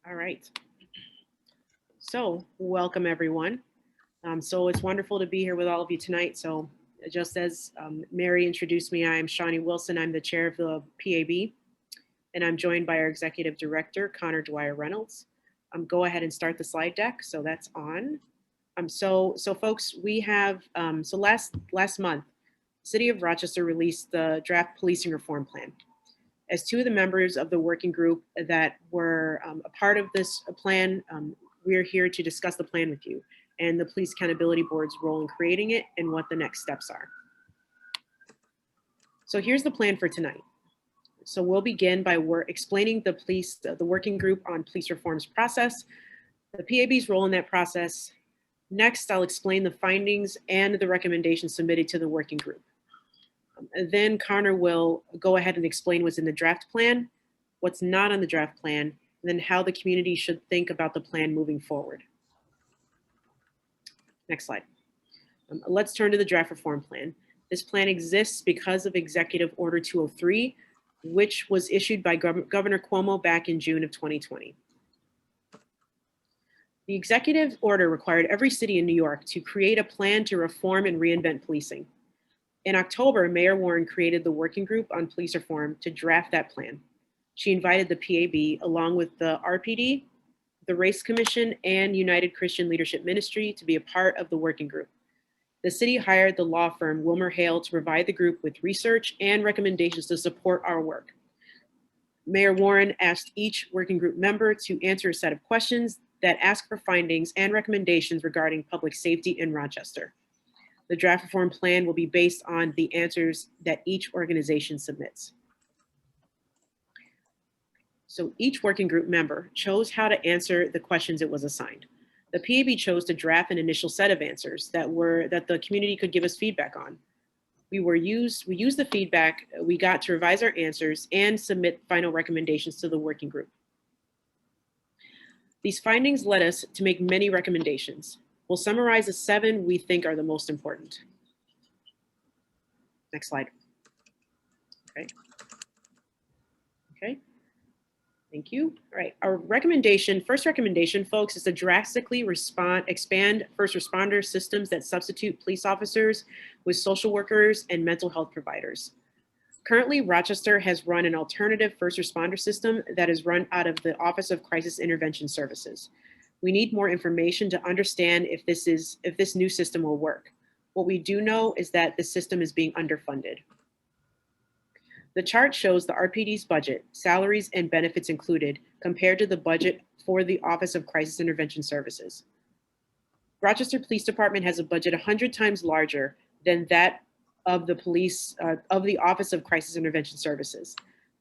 All right. So welcome everyone. So it's wonderful to be here with all of you tonight. So just as Mary introduced me, I'm Shawnee Wilson. I'm the chair of the PAB, and I'm joined by our executive director, Connor Dwyer Reynolds. Go ahead and start the slide deck. So that's on. So folks, we have, last month, the City of Rochester released the draft policing reform plan. As two of the members of the working group that were a part of this plan, we're here to discuss the plan with you and the Police Accountability Board's role in creating it and what the next steps are. So here's the plan for tonight. So we'll begin by explaining the working group on police reforms process, the PAB's role in that process. Next, I'll explain the findings and the recommendations submitted to the working group. And then Connor will go ahead and explain what's in the draft plan, what's not on the draft plan, and then how the community should think about the plan moving forward. Next slide. Let's turn to the draft reform plan. This plan exists because of Executive Order 203, which was issued by Governor Cuomo back in June of 2020. The executive order required every city in New York to create a plan to reform and reinvent policing. In October, Mayor Warren created the working group on police reform to draft that plan. She invited the PAB along with the RPD, the Race Commission, and United Christian Leadership Ministry to be a part of the working group. The city hired the law firm Wilmer Hale to provide the group with research and recommendations to support our work. Mayor Warren asked each working group member to answer a set of questions that ask for findings and recommendations regarding public safety in Rochester. The draft reform plan will be based on the answers that each organization submits. So each working group member chose how to answer the questions it was assigned. The PAB chose to draft an initial set of answers that the community could give us feedback on. We used the feedback we got to revise our answers and submit final recommendations to the working group. These findings led us to make many recommendations. We'll summarize the 7 we think are the most important. Next slide. Okay. Thank you. All right, our first recommendation, folks, is to drastically expand first responder systems that substitute police officers with social workers and mental health providers. Currently, Rochester has run an alternative first responder system that is run out of the Office of Crisis Intervention Services. We need more information to understand if this new system will work. What we do know is that the system is being underfunded. The chart shows the RPD's budget, salaries and benefits included, compared to the budget for the Office of Crisis Intervention Services. Rochester Police Department has a budget 100 times larger than that of the Office of Crisis Intervention Services.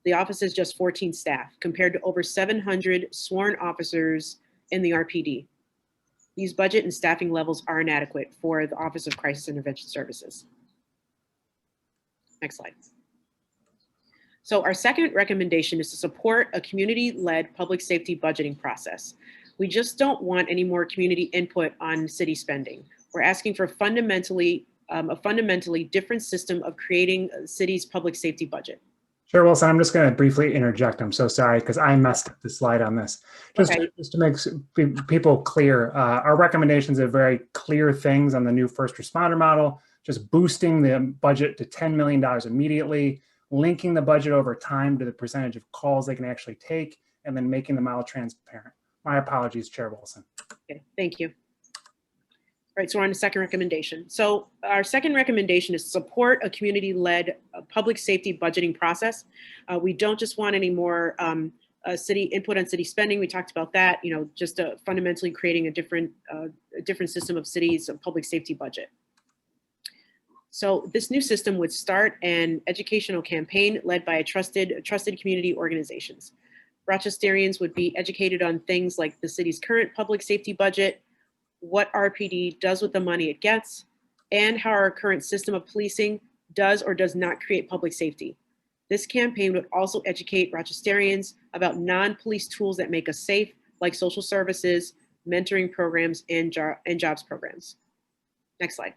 The office has just 14 staff compared to over 700 sworn officers in the RPD. These budget and staffing levels are inadequate for the Office of Crisis Intervention Services. Next slide. So our second recommendation is to support a community-led public safety budgeting process. We just don't want any more community input on city spending. We're asking for a fundamentally different system of creating a city's public safety budget. Sure, Wilson, I'm just going to briefly interject. I'm so sorry because I messed up the slide on this. Just to make people clear, our recommendations are very clear things on the new first responder model, just boosting the budget to $10 million immediately, linking the budget over time to the percentage of calls they can actually take, and then making the model transparent. My apologies, Chair Wilson. Okay, thank you. All right, so we're on the second recommendation. So our second recommendation is to support a community-led public safety budgeting process. We don't just want any more city input on city spending. We talked about that, just fundamentally creating a different system of cities' public safety budget. So this new system would start an educational campaign led by trusted community organizations. Rochesterians would be educated on things like the city's current public safety budget, what RPD does with the money it gets, and how our current system of policing does or does not create public safety. This campaign would also educate Rochesterians about non-police tools that make us safe, like social services, mentoring programs, and jobs programs. Next slide.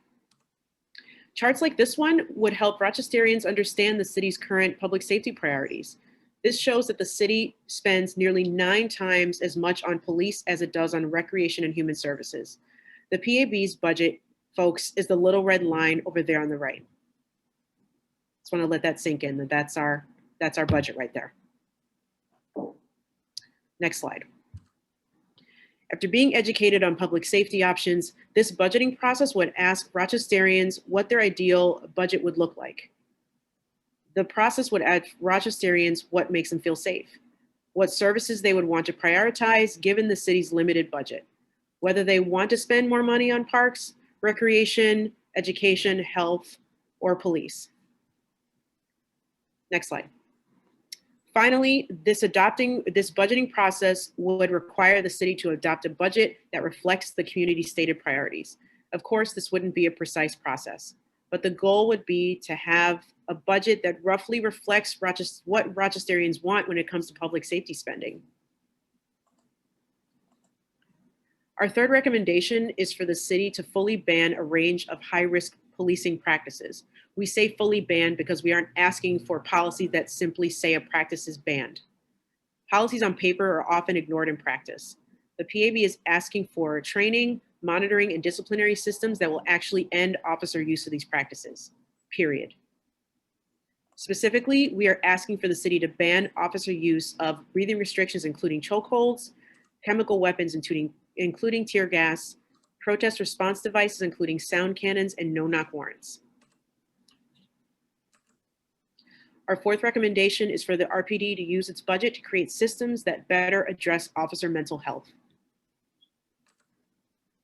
Charts like this one would help Rochesterians understand the city's current public safety priorities. This shows that the city spends nearly 9 times as much on police as it does on recreation and human services. The PAB's budget, folks, is the little red line over there on the right. Just want to let that sink in, that's our budget right there. Next slide. After being educated on public safety options, this budgeting process would ask Rochesterians what their ideal budget would look like. The process would ask Rochesterians what makes them feel safe, what services they would want to prioritize given the city's limited budget, whether they want to spend more money on parks, recreation, education, health, or police. Next slide. Finally, this budgeting process would require the city to adopt a budget that reflects the community's stated priorities. Of course, this wouldn't be a precise process, but the goal would be to have a budget that roughly reflects what Rochesterians want when it comes to public safety spending. Our third recommendation is for the city to fully ban a range of high-risk policing practices. We say fully banned because we aren't asking for policies that simply say a practice is banned. Policies on paper are often ignored in practice. The PAB is asking for training, monitoring, and disciplinary systems that will actually end officer use of these practices, period. Specifically, we are asking for the city to ban officer use of breathing restrictions, including chokeholds, chemical weapons, including tear gas, protest response devices, including sound cannons, and no-knock warrants. Our fourth recommendation is for the RPD to use its budget to create systems that better address officer mental health.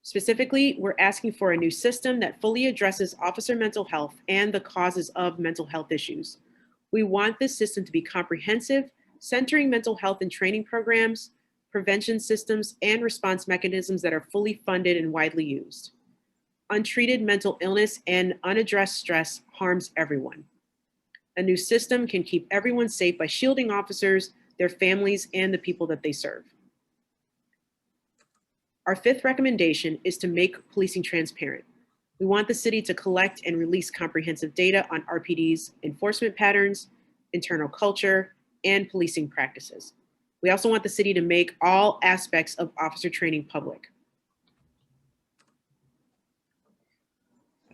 Specifically, we're asking for a new system that fully addresses officer mental health and the causes of mental health issues. We want this system to be comprehensive, centering mental health in training programs, prevention systems, and response mechanisms that are fully funded and widely used. Untreated mental illness and unaddressed stress harms everyone. A new system can keep everyone safe by shielding officers, their families, and the people that they serve. Our fifth recommendation is to make policing transparent. We want the city to collect and release comprehensive data on RPD's enforcement patterns, internal culture, and policing practices. We also want the city to make all aspects of officer training public.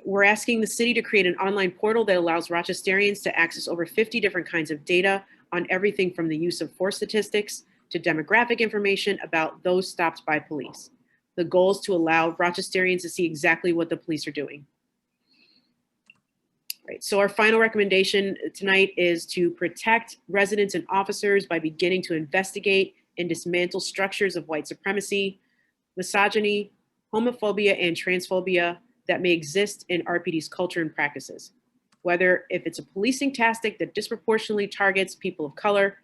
We're asking the city to create an online portal that allows Rochesterians to access over 50 different kinds of data on everything from the use of force statistics to demographic information about those stopped by police. The goal is to allow Rochesterians to see exactly what the police are doing. Right, so our final recommendation tonight is to protect residents and officers by beginning to investigate and dismantle structures of white supremacy, misogyny, homophobia, and transphobia that may exist in RPD's culture and practices. Whether if it's a policing tactic that disproportionately targets people of color,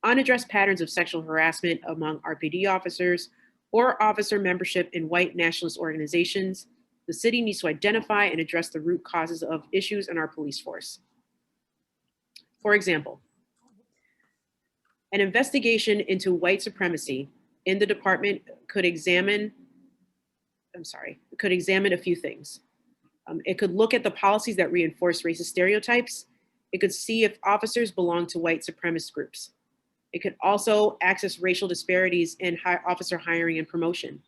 unaddressed patterns of sexual harassment among RPD officers, or officer membership in white nationalist organizations, the city needs to identify and address the root causes of issues in our police force. For example, an investigation into white supremacy in the department could examine a few things. It could look at the policies that reinforce racist stereotypes. It could see if officers belong to white supremacist groups. It could also access racial disparities in officer hiring and promotion.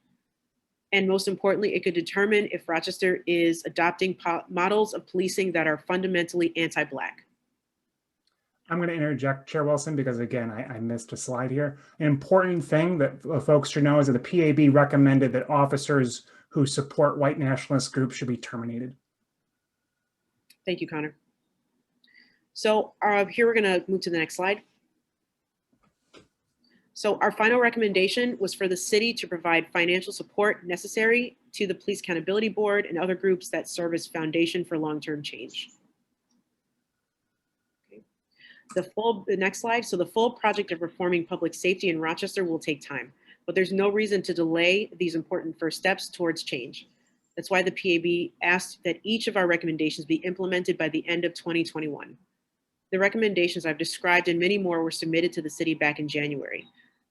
And most importantly, it could determine if Rochester is adopting models of policing that are fundamentally anti-Black. I'm going to interject, Chair Wilson, because again, I missed a slide here. An important thing that folks should know is that the PAB recommended that officers who support white nationalist groups should be terminated. Thank you, Connor. So here we're going to move to the next slide. So our final recommendation was for the city to provide financial support necessary to the Police Accountability Board and other groups that serve as foundation for long-term change. Okay. The next slide. So the full project of reforming public safety in Rochester will take time, but there's no reason to delay these important first steps towards change. That's why the PAB asked that each of our recommendations be implemented by the end of 2021. The recommendations I've described and many more were submitted to the city back in January.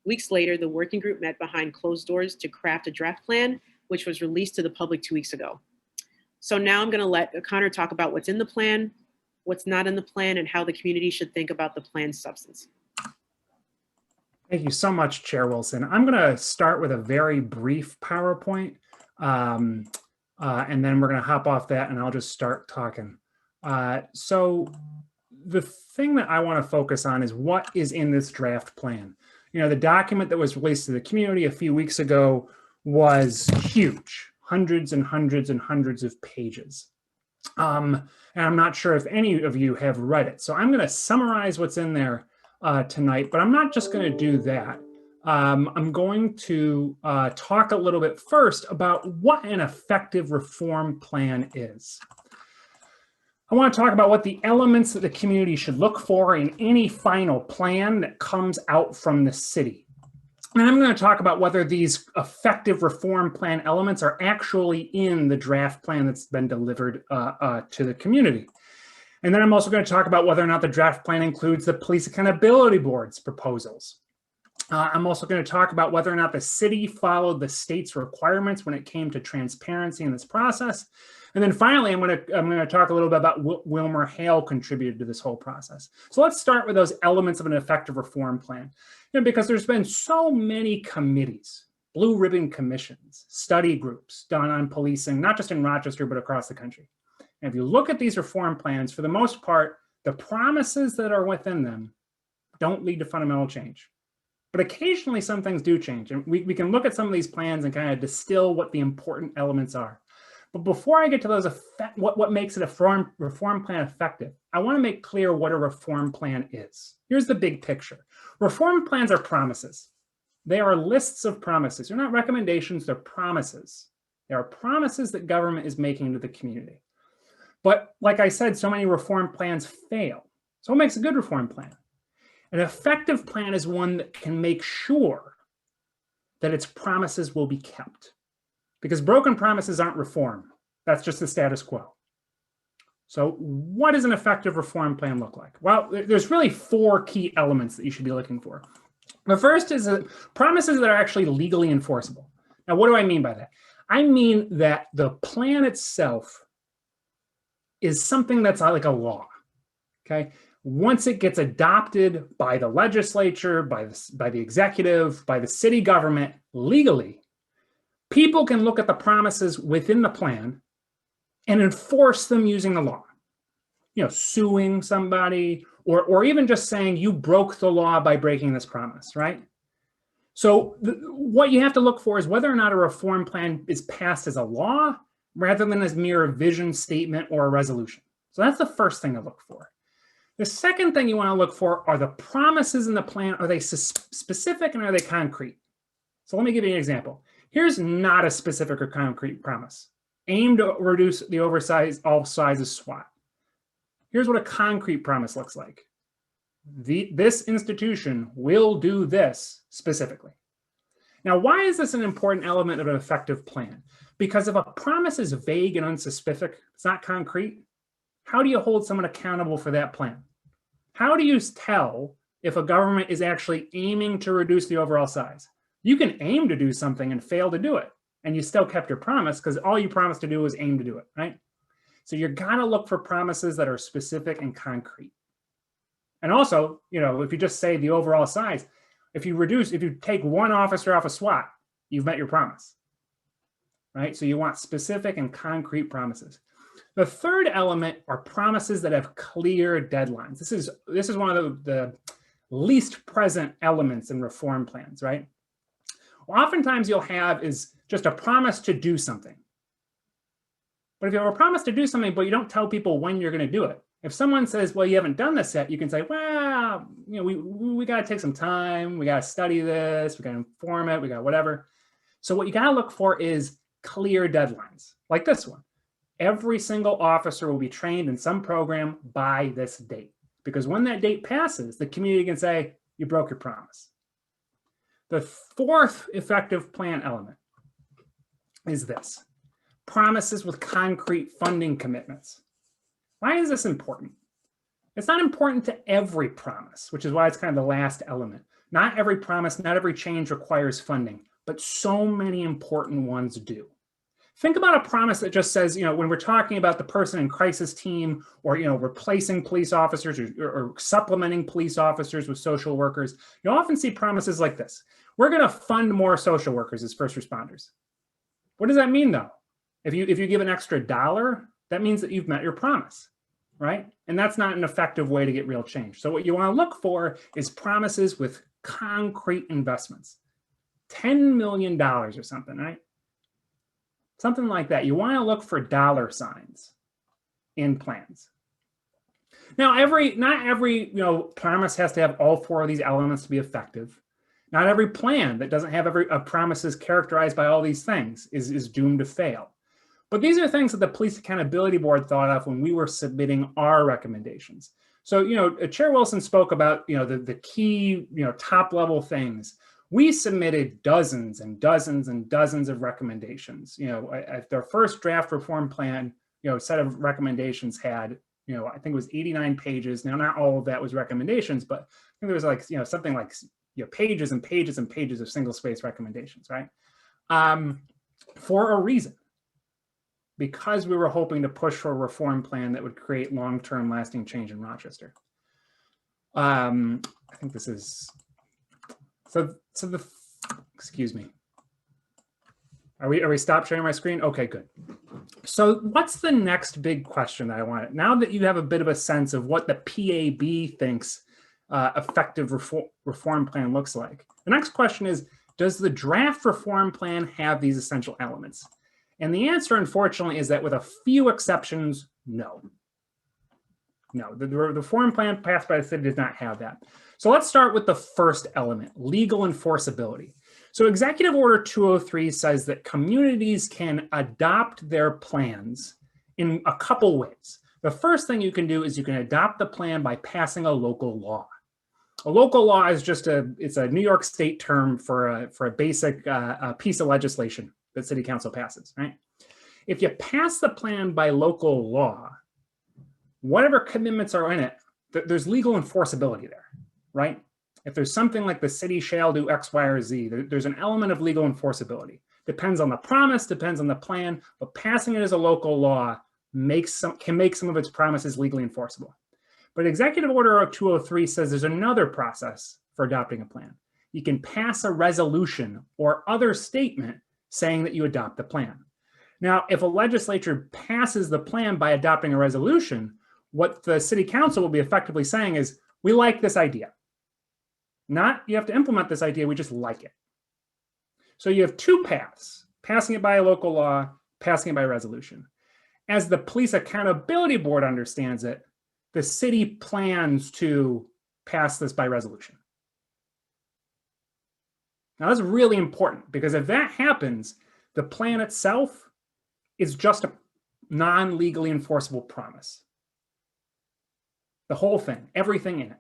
Weeks later, the working group met behind closed doors to craft a draft plan, which was released to the public 2 weeks ago. So now I'm going to let Connor talk about what's in the plan, what's not in the plan, and how the community should think about the plan's substance. Thank you so much, Chair Wilson. I'm going to start with a very brief PowerPoint, and then we're going to hop off that and I'll just start talking. So the thing that I want to focus on is what is in this draft plan. You know, the document that was released to the community a few weeks ago was huge, hundreds and hundreds and hundreds of pages. And I'm not sure if any of you have read it. So I'm going to summarize what's in there tonight, but I'm not just going to do that. I'm going to talk a little bit first about what an effective reform plan is. I want to talk about what the elements that the community should look for in any final plan that comes out from the city. And I'm going to talk about whether these effective reform plan elements are actually in the draft plan that's been delivered to the community. And then I'm also going to talk about whether or not the draft plan includes the Police Accountability Board's proposals. I'm also going to talk about whether or not the city followed the state's requirements when it came to transparency in this process. And then finally, I'm going to talk a little bit about what Wilmer Hale contributed to this whole process. So let's start with those elements of an effective reform plan. You know, because there's been so many committees, blue ribbon commissions, study groups done on policing, not just in Rochester, but across the country. And if you look at these reform plans, for the most part, the promises that are within them don't lead to fundamental change. But occasionally some things do change. And we can look at some of these plans and kind of distill what the important elements are. But before I get to those, what makes it a reform plan effective, I want to make clear what a reform plan is. Here's the big picture. Reform plans are promises. They are lists of promises. They're not recommendations, they're promises. They are promises that government is making to the community. But like I said, so many reform plans fail. So what makes a good reform plan? An effective plan is one that can make sure that its promises will be kept. Because broken promises aren't reform. That's just the status quo. So what does an effective reform plan look like? Well, there's really 4 key elements that you should be looking for. The first is promises that are actually legally enforceable. Now, what do I mean by that? I mean that the plan itself is something that's like a law, okay? Once it gets adopted by the legislature, by the executive, by the city government, legally, people can look at the promises within the plan and enforce them using the law. You know, suing somebody, or even just saying you broke the law by breaking this promise, right? So what you have to look for is whether or not a reform plan is passed as a law rather than as mere vision statement or a resolution. So that's the first thing to look for. The second thing you want to look for are the promises in the plan. Are they specific and are they concrete? So let me give you an example. Here's not a specific or concrete promise. Aim to reduce the all sizes SWAT. Here's what a concrete promise looks like. This institution will do this specifically. Now, why is this an important element of an effective plan? Because if a promise is vague and unspecific, it's not concrete, how do you hold someone accountable for that plan? How do you tell if a government is actually aiming to reduce the overall size? You can aim to do something and fail to do it, and you still kept your promise because all you promised to do was aim to do it, right? So you're gonna look for promises that are specific and concrete. And also, you know, if you just say the overall size, if you take one officer off a SWAT, you've met your promise, right? So you want specific and concrete promises. The third element are promises that have clear deadlines. This is one of the least present elements in reform plans, right? Oftentimes you'll have is just a promise to do something. But if you have a promise to do something, but you don't tell people when you're going to do it, if someone says, well, you haven't done this yet, you can say, well, you know, we got to take some time. We got to study this. We got to inform it. We got whatever. So what you got to look for is clear deadlines like this one. Every single officer will be trained in some program by this date, because when that date passes, the community can say, you broke your promise. The fourth effective plan element is this: promises with concrete funding commitments. Why is this important? It's not important to every promise, which is why it's kind of the last element. Not every promise, not every change requires funding, but so many important ones do. Think about a promise that just says, when we're talking about the person in crisis team, or, replacing police officers, or supplementing police officers with social workers, you often see promises like this. We're going to fund more social workers as first responders. What does that mean, though? If you give an extra $1, that means that you've met your promise, right? And that's not an effective way to get real change. So what you want to look for is promises with concrete investments. $10 million or something, right? Something like that. You want to look for dollar signs in plans. Now, not every promise has to have all 4 of these elements to be effective. Not every plan that doesn't have a promises characterized by all these things is doomed to fail. But these are things that the Police Accountability Board thought of when we were submitting our recommendations. So, Chair Wilson spoke about, the key, top level things. We submitted dozens and dozens and dozens of recommendations. At their first draft reform plan, set of recommendations had, I think it was 89 pages. Now, not all of that was recommendations, but I think there was like, something like, pages and pages and pages of single space recommendations, right? For a reason. Because we were hoping to push for a reform plan that would create long-term lasting change in Rochester. I think this is, excuse me. Are we stopped sharing my screen? Okay, good. So what's the next big question that I want? Now that you have a bit of a sense of what the PAB thinks effective reform plan looks like, the next question is, does the draft reform plan have these essential elements? And the answer, unfortunately, is that with a few exceptions, no. No, the reform plan passed by the city does not have that. So let's start with the first element, legal enforceability. So Executive Order 203 says that communities can adopt their plans in a couple ways. The first thing you can do is you can adopt the plan by passing a local law. A local law is it's a New York State term for a basic piece of legislation that City Council passes, right? If you pass the plan by local law, whatever commitments are in it, there's legal enforceability there, right? If there's something like the city shall do X, Y, or Z, there's an element of legal enforceability. Depends on the promise, depends on the plan, but passing it as a local law can make some of its promises legally enforceable. But Executive Order 203 says there's another process for adopting a plan. You can pass a resolution or other statement saying that you adopt the plan. Now, if a legislature passes the plan by adopting a resolution, what the city council will be effectively saying is, we like this idea. Not, you have to implement this idea, we just like it. So you have 2 paths, passing it by a local law, passing it by resolution. As the Police Accountability Board understands it, the city plans to pass this by resolution. Now that's really important, because if that happens, the plan itself is just a non-legally enforceable promise. The whole thing, everything in it.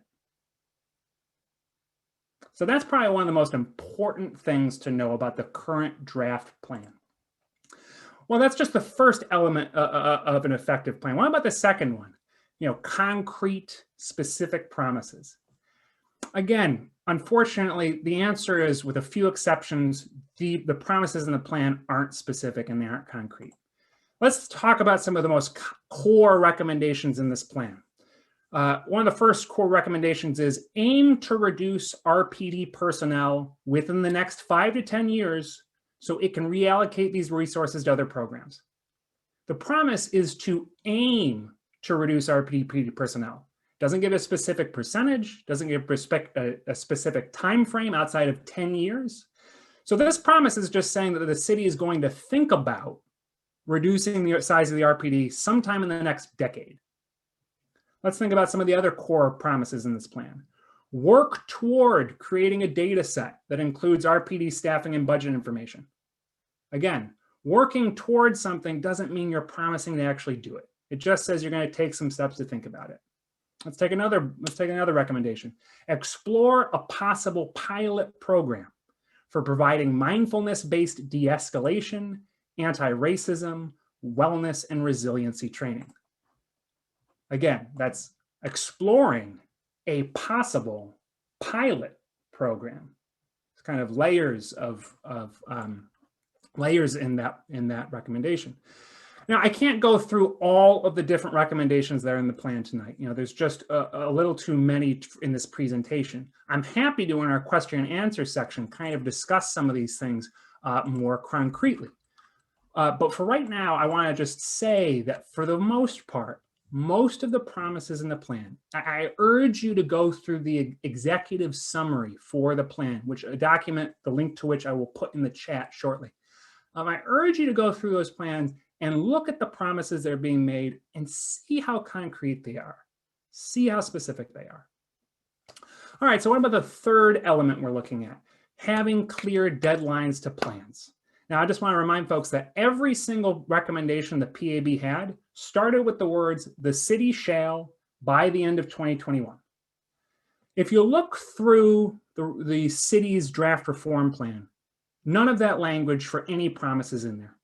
So that's probably one of the most important things to know about the current draft plan. Well, that's just the first element of an effective plan. What about the second one? Concrete, specific promises. Again, unfortunately, the answer is, with a few exceptions, the promises in the plan aren't specific and they aren't concrete. Let's talk about some of the most core recommendations in this plan. One of the first core recommendations is aim to reduce RPD personnel within the next 5 to 10 years so it can reallocate these resources to other programs. The promise is to aim to reduce RPD personnel. Doesn't give a specific percentage, doesn't give a specific time frame outside of 10 years. So this promise is just saying that the city is going to think about reducing the size of the RPD sometime in the next decade. Let's think about some of the other core promises in this plan. Work toward creating a data set that includes RPD staffing and budget information. Again, working towards something doesn't mean you're promising to actually do it. It just says you're going to take some steps to think about it. Let's take another recommendation. Explore a possible pilot program for providing mindfulness-based de-escalation, anti-racism, wellness, and resiliency training. Again, that's exploring a possible pilot program. It's kind of layers of layers in that recommendation. Now, I can't go through all of the different recommendations that are in the plan tonight. There's just a little too many in this presentation. I'm happy to, in our question and answer section, kind of discuss some of these things more concretely. But for right now, I want to just say that for the most part, most of the promises in the plan, I urge you to go through the executive summary for the plan, which a document, the link to which I will put in the chat shortly. I urge you to go through those plans and look at the promises that are being made and see how concrete they are. See how specific they are. All right, so what about the third element we're looking at? Having clear deadlines to plans. Now, I just want to remind folks that every single recommendation the PAB had started with the words, "the city shall," by the end of 2021. If you look through the city's draft reform plan, none of that language for any promises in there.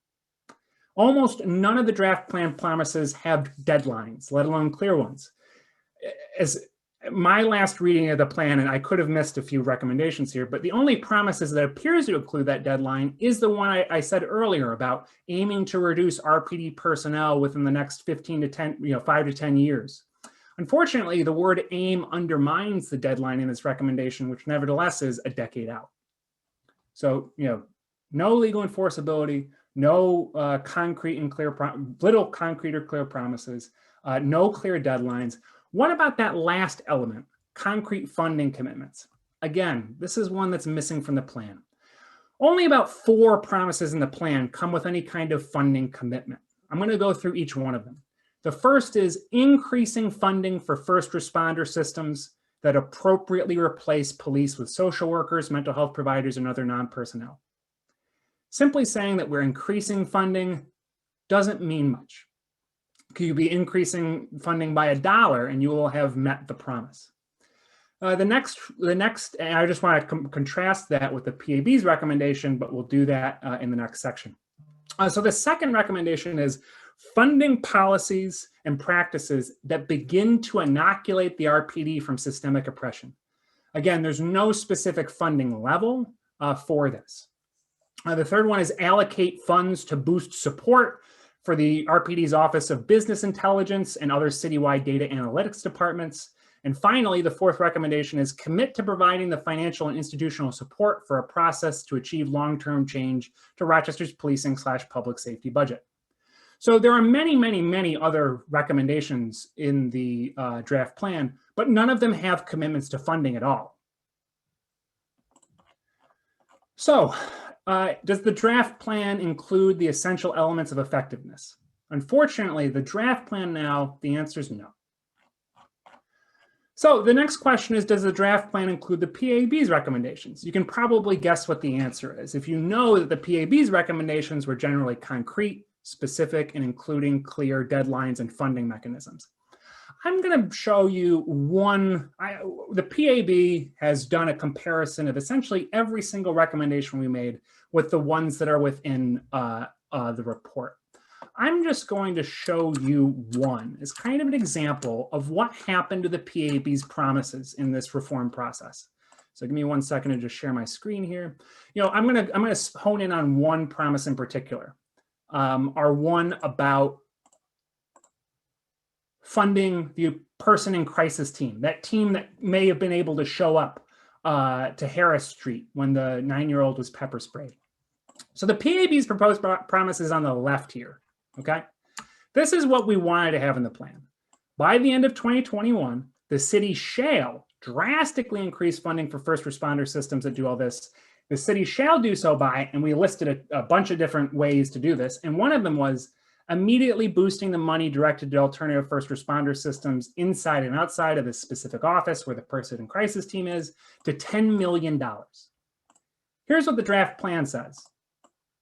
Almost none of the draft plan promises have deadlines, let alone clear ones. As my last reading of the plan, and I could have missed a few recommendations here, but the only promises that appears to include that deadline is the one I said earlier about aiming to reduce RPD personnel within the next 5 to 10 years. Unfortunately, the word aim undermines the deadline in this recommendation, which nevertheless is a decade out. So, no legal enforceability, no concrete and clear, little concrete or clear promises, no clear deadlines. What about that last element, concrete funding commitments? Again, this is one that's missing from the plan. Only about 4 promises in the plan come with any kind of funding commitment. I'm going to go through each one of them. The first is increasing funding for first responder systems that appropriately replace police with social workers, mental health providers, and other non-personnel. Simply saying that we're increasing funding doesn't mean much. Could you be increasing funding by $1 and you will have met the promise? The next, and I just want to contrast that with the PAB's recommendation, but we'll do that in the next section. So the second recommendation is funding policies and practices that begin to inoculate the RPD from systemic oppression. Again, there's no specific funding level for this. The third one is allocate funds to boost support for the RPD's Office of Business Intelligence and other citywide data analytics departments. And finally, the fourth recommendation is commit to providing the financial and institutional support for a process to achieve long-term change to Rochester's policing/public safety budget. So there are many, many, many other recommendations in the draft plan, but none of them have commitments to funding at all. So does the draft plan include the essential elements of effectiveness? Unfortunately, the draft plan now, the answer is no. So the next question is, does the draft plan include the PAB's recommendations? You can probably guess what the answer is. If you know that the PAB's recommendations were generally concrete, specific, and including clear deadlines and funding mechanisms. I'm going to show you one. The PAB has done a comparison of essentially every single recommendation we made with the ones that are within the report. I'm just going to show you one as kind of an example of what happened to the PAB's promises in this reform process. So give me 1 second to just share my screen here. I'm gonna hone in on one promise in particular. Our one about funding the person in crisis team, that team that may have been able to show up to Harris Street when the 9-year-old was pepper sprayed. So the PAB's proposed promise is on the left here, okay? This is what we wanted to have in the plan. By the end of 2021, the city shall drastically increase funding for first responder systems that do all this. The city shall do so by, and we listed a bunch of different ways to do this, and one of them was immediately boosting the money directed to alternative first responder systems inside and outside of this specific office where the person in crisis team is to $10 million. Here's what the draft plan says.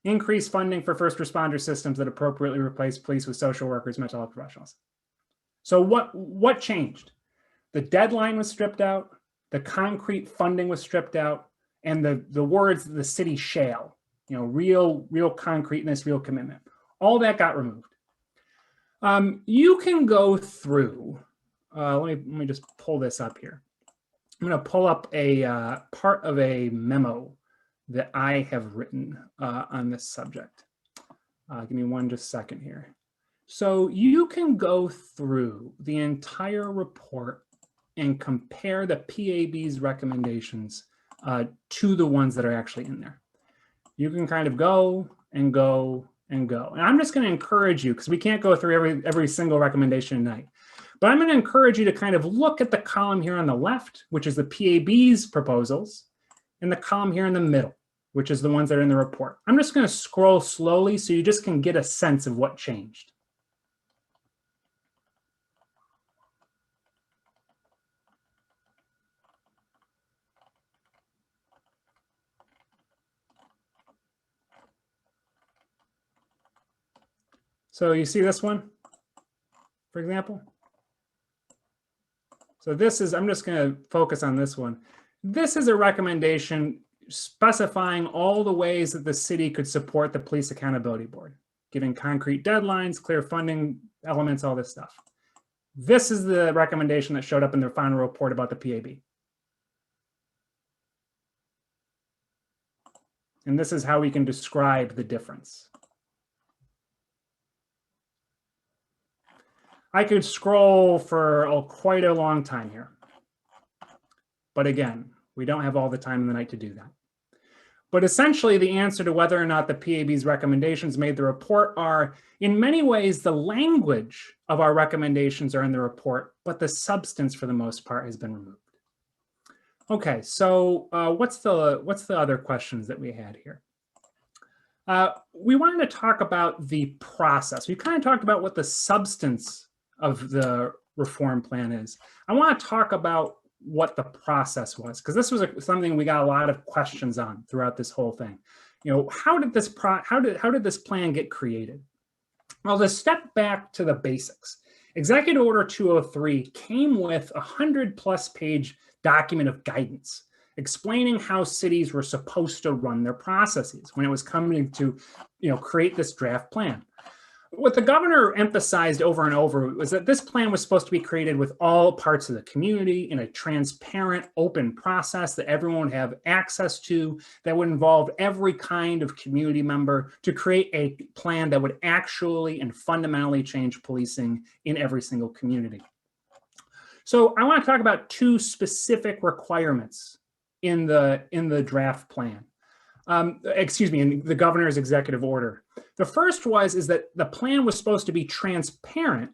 Increase funding for first responder systems that appropriately replace police with social workers, mental health professionals. So what changed? The deadline was stripped out, the concrete funding was stripped out, and the words the city shall, real concreteness, real commitment. All that got removed. You can go through, let me just pull this up here. I'm going to pull up a part of a memo that I have written on this subject. Give me one just second here. So you can go through the entire report and compare the PAB's recommendations to the ones that are actually in there. You can kind of go and go and go. And I'm just going to encourage you, because we can't go through every single recommendation tonight, but I'm going to encourage you to kind of look at the column here on the left, which is the PAB's proposals, and the column here in the middle, which is the ones that are in the report. I'm just going to scroll slowly so you just can get a sense of what changed. So you see this one, for example? So this is, I'm just going to focus on this one. This is a recommendation specifying all the ways that the city could support the Police Accountability Board, giving concrete deadlines, clear funding elements, all this stuff. This is the recommendation that showed up in their final report about the PAB. And this is how we can describe the difference. I could scroll for quite a long time here. But again, we don't have all the time in the night to do that. But essentially, the answer to whether or not the PAB's recommendations made the report are, in many ways, the language of our recommendations are in the report, but the substance, for the most part, has been removed. Okay, so what's the other questions that we had here? We wanted to talk about the process. We kind of talked about what the substance of the reform plan is. I want to talk about what the process was, because this was something we got a lot of questions on throughout this whole thing. You know, how did this plan get created? Well, to step back to the basics, Executive Order 203 came with a 100+ page document of guidance explaining how cities were supposed to run their processes when it was coming to, create this draft plan. What the governor emphasized over and over was that this plan was supposed to be created with all parts of the community in a transparent, open process that everyone would have access to, that would involve every kind of community member to create a plan that would actually and fundamentally change policing in every single community. So I want to talk about two specific requirements in the draft plan. In the governor's executive order. The first is that the plan was supposed to be transparent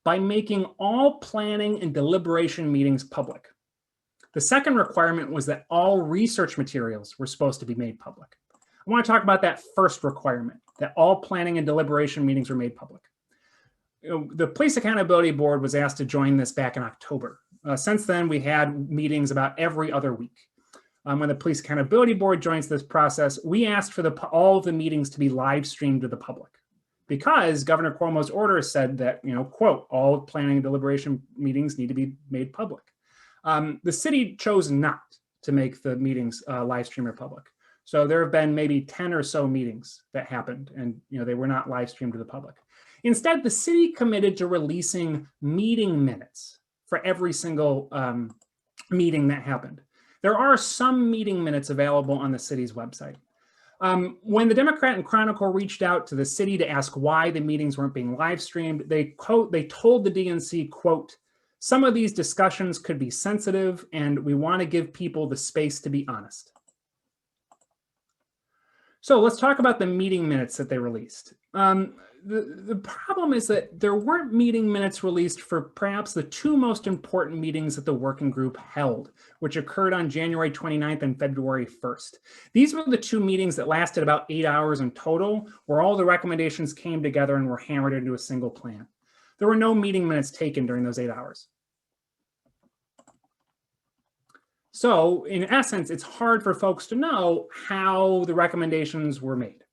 by making all planning and deliberation meetings public. The second requirement was that all research materials were supposed to be made public. I want to talk about that first requirement, that all planning and deliberation meetings were made public. The Police Accountability Board was asked to join this back in October. Since then, we had meetings about every other week. When the Police Accountability Board joins this process, we asked for all of the meetings to be live streamed to the public, because Governor Cuomo's order said that, quote, all planning and deliberation meetings need to be made public. The city chose not to make the meetings live streamed or public. So there have been maybe 10 or so meetings that happened, and they were not live streamed to the public. Instead, the city committed to releasing meeting minutes for every single meeting that happened. There are some meeting minutes available on the city's website. When the Democrat and Chronicle reached out to the city to ask why the meetings weren't being live streamed, they told the DNC, quote, "Some of these discussions could be sensitive, and we want to give people the space to be honest." So let's talk about the meeting minutes that they released. The problem is that there weren't meeting minutes released for perhaps the two most important meetings that the working group held, which occurred on January 29th and February 1st. These were the two meetings that lasted about 8 hours in total, where all the recommendations came together and were hammered into a single plan. There were no meeting minutes taken during those 8 hours. So in essence, it's hard for folks to know how the recommendations were made,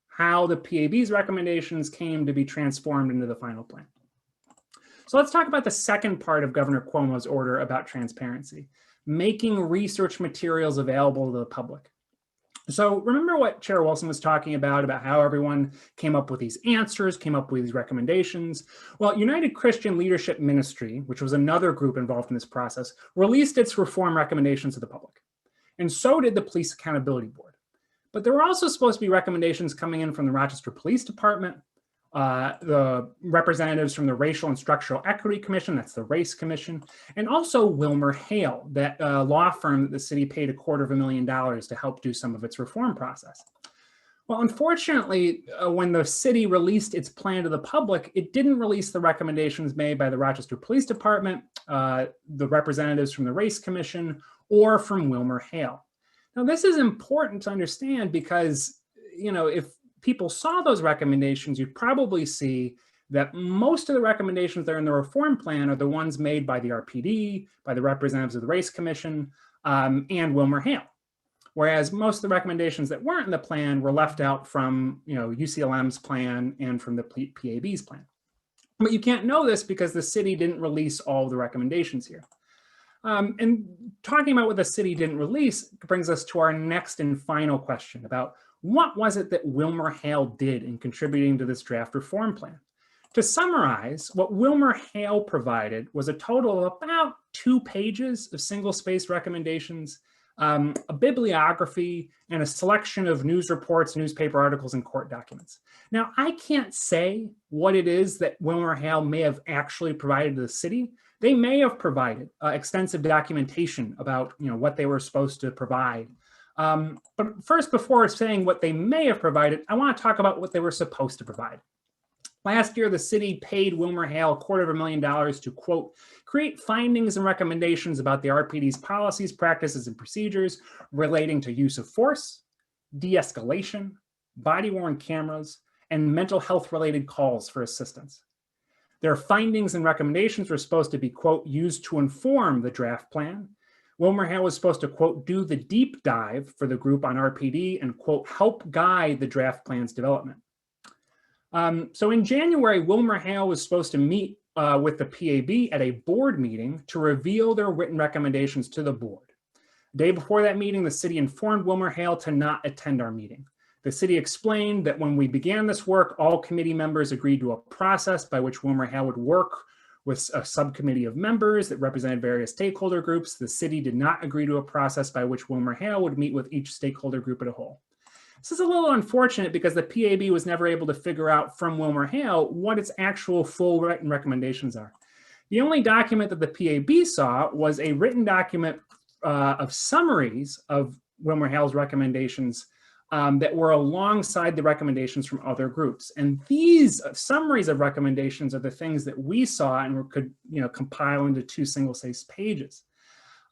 how the PAB's recommendations came to be transformed into the final plan. So let's talk about the second part of Governor Cuomo's order about transparency, making research materials available to the public. So remember what Chair Wilson was talking about how everyone came up with these answers, came up with these recommendations. Well, United Christian Leadership Ministry, which was another group involved in this process, released its reform recommendations to the public. And so did the Police Accountability Board. But there were also supposed to be recommendations coming in from the Rochester Police Department, the representatives from the Racial and Structural Equity Commission, that's the Race Commission, and also Wilmer Hale, that law firm that the city paid $250,000 to help do some of its reform process. Well, unfortunately, when the city released its plan to the public, it didn't release the recommendations made by the Rochester Police Department, the representatives from the Race Commission, or from Wilmer Hale. Now, this is important to understand because, if people saw those recommendations, you'd probably see that most of the recommendations that are in the reform plan are the ones made by the RPD, by the representatives of the Race Commission, and Wilmer Hale. Whereas most of the recommendations that weren't in the plan were left out from UCLM's plan and from the PAB's plan. But you can't know this because the city didn't release all the recommendations here. And talking about what the city didn't release brings us to our next and final question about what was it that Wilmer Hale did in contributing to this draft reform plan. To summarize, what Wilmer Hale provided was a total of about 2 pages of single-spaced recommendations, a bibliography, and a selection of news reports, newspaper articles, and court documents. Now, I can't say what it is that Wilmer Hale may have actually provided to the city. They may have provided extensive documentation about what they were supposed to provide. But first, before saying what they may have provided, I want to talk about what they were supposed to provide. Last year, the city paid Wilmer Hale $250,000 to, quote, create findings and recommendations about the RPD's policies, practices, and procedures relating to use of force, de-escalation, body-worn cameras, and mental health-related calls for assistance. Their findings and recommendations were supposed to be, quote, used to inform the draft plan. Wilmer Hale was supposed to, quote, do the deep dive for the group on RPD and, quote, help guide the draft plan's development. So in January, Wilmer Hale was supposed to meet with the PAB at a board meeting to reveal their written recommendations to the board. The day before that meeting, the city informed Wilmer Hale to not attend our meeting. The city explained that when we began this work, all committee members agreed to a process by which Wilmer Hale would work with a subcommittee of members that represented various stakeholder groups. The city did not agree to a process by which Wilmer Hale would meet with each stakeholder group as a whole. This is a little unfortunate because the PAB was never able to figure out from Wilmer Hale what its actual full written recommendations are. The only document that the PAB saw was a written document of summaries of Wilmer Hale's recommendations that were alongside the recommendations from other groups. And these summaries of recommendations are the things that we saw and could compile into 2 single-spaced pages.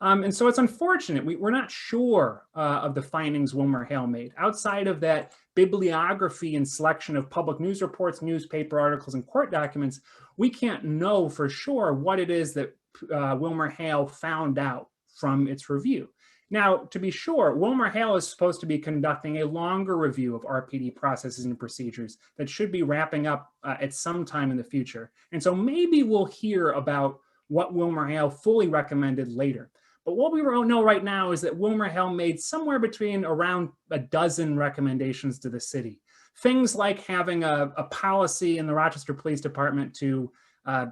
And so it's unfortunate. We're not sure of the findings Wilmer Hale made. Outside of that bibliography and selection of public news reports, newspaper articles, and court documents, we can't know for sure what it is that Wilmer Hale found out from its review. Now, to be sure, Wilmer Hale is supposed to be conducting a longer review of RPD processes and procedures that should be wrapping up at some time in the future. And so maybe we'll hear about what Wilmer Hale fully recommended later. But what we know right now is that Wilmer Hale made somewhere between around a dozen recommendations to the city. Things like having a policy in the Rochester Police Department to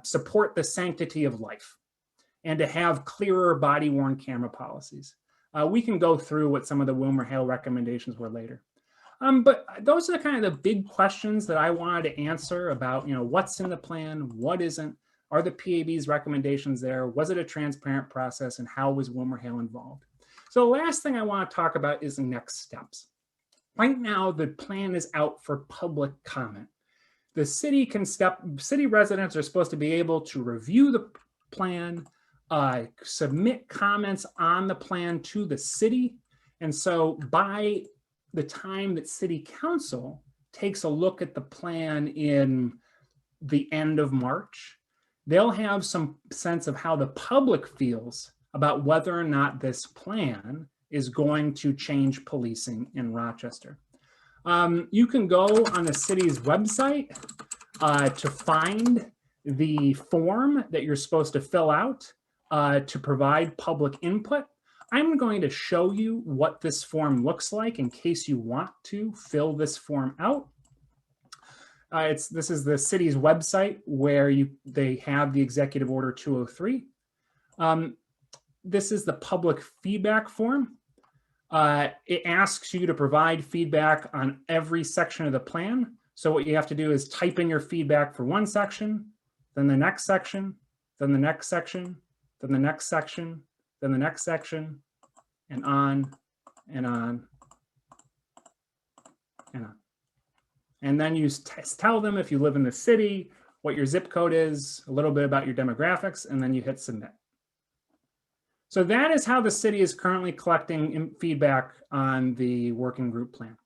support the sanctity of life and to have clearer body-worn camera policies. We can go through what some of the Wilmer Hale recommendations were later. But those are the kind of the big questions that I wanted to answer about, what's in the plan, what isn't. Are the PAB's recommendations there? Was it a transparent process? And how was Wilmer Hale involved? So the last thing I want to talk about is the next steps. Right now, the plan is out for public comment. The city residents are supposed to be able to review the plan, submit comments on the plan to the city. And so by the time that City Council takes a look at the plan in the end of March, they'll have some sense of how the public feels about whether or not this plan is going to change policing in Rochester. You can go on the city's website to find the form that you're supposed to fill out to provide public input. I'm going to show you what this form looks like in case you want to fill this form out. This is the city's website where they have the Executive Order 203. This is the public feedback form. It asks you to provide feedback on every section of the plan. So what you have to do is type in your feedback for one section, then the next section, then the next section, then the next section, then the next section, and on and on and on. And then you tell them if you live in the city, what your zip code is, a little bit about your demographics, and then you hit submit. So that is how the city is currently collecting feedback on the working group plan.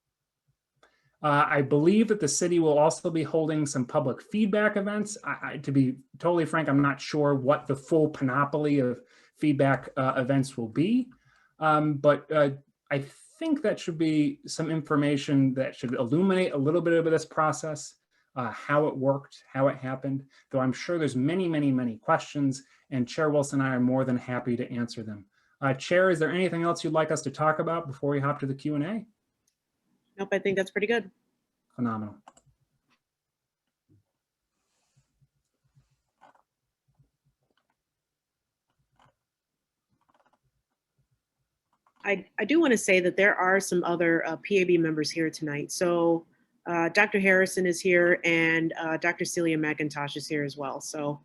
I believe that the city will also be holding some public feedback events. To be totally frank, I'm not sure what the full panoply of feedback events will be, but I think that should be some information that should illuminate a little bit of this process, how it worked, how it happened, though I'm sure there's many, many, many questions, and Chair Wilson and I are more than happy to answer them. Chair, is there anything else you'd like us to talk about before we hop to the Q&A? Nope, I think that's pretty good. Phenomenal. I do want to say that there are some other PAB members here tonight. So Dr. Harrison is here, and Dr. Celia McIntosh is here as well. So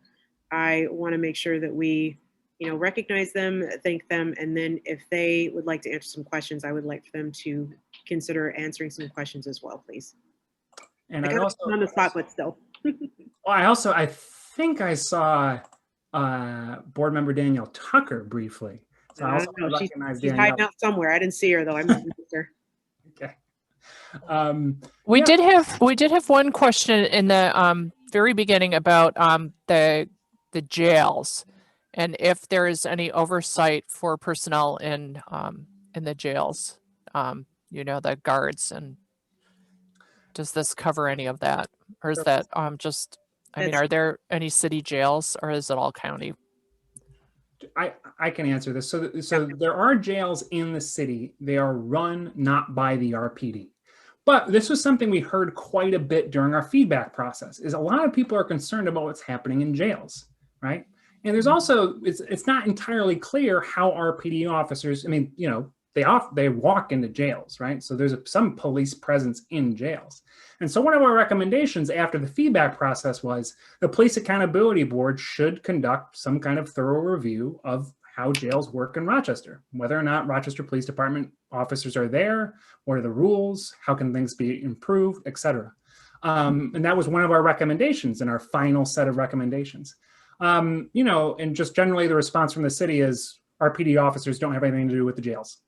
I want to make sure that we, recognize them, thank them, and then if they would like to answer some questions, I would like for them to consider answering some questions as well, please. And I I'd got also on the spot, but still. I think I saw board member Danielle Tucker briefly. So I also recognize she's hiding out somewhere. I didn't see her though. I missed her. Okay. We did have one question in the very beginning about the jails, and if there is any oversight for personnel in the jails, the guards, and does this cover any of that, or is that just? I mean, are there any city jails, or is it all county? I can answer this. So there are jails in the city. They are run not by the RPD. But this was something we heard quite a bit during our feedback process, is a lot of people are concerned about what's happening in jails, right? And there's also, it's not entirely clear how RPD officers, I mean, they walk into jails, right? So there's some police presence in jails. And so one of our recommendations after the feedback process was the Police Accountability Board should conduct some kind of thorough review of how jails work in Rochester, whether or not Rochester Police Department officers are there, what are the rules, how can things be improved, et cetera. And that was one of our recommendations in our final set of recommendations. And just generally the response from the city is RPD officers don't have anything to do with the jails.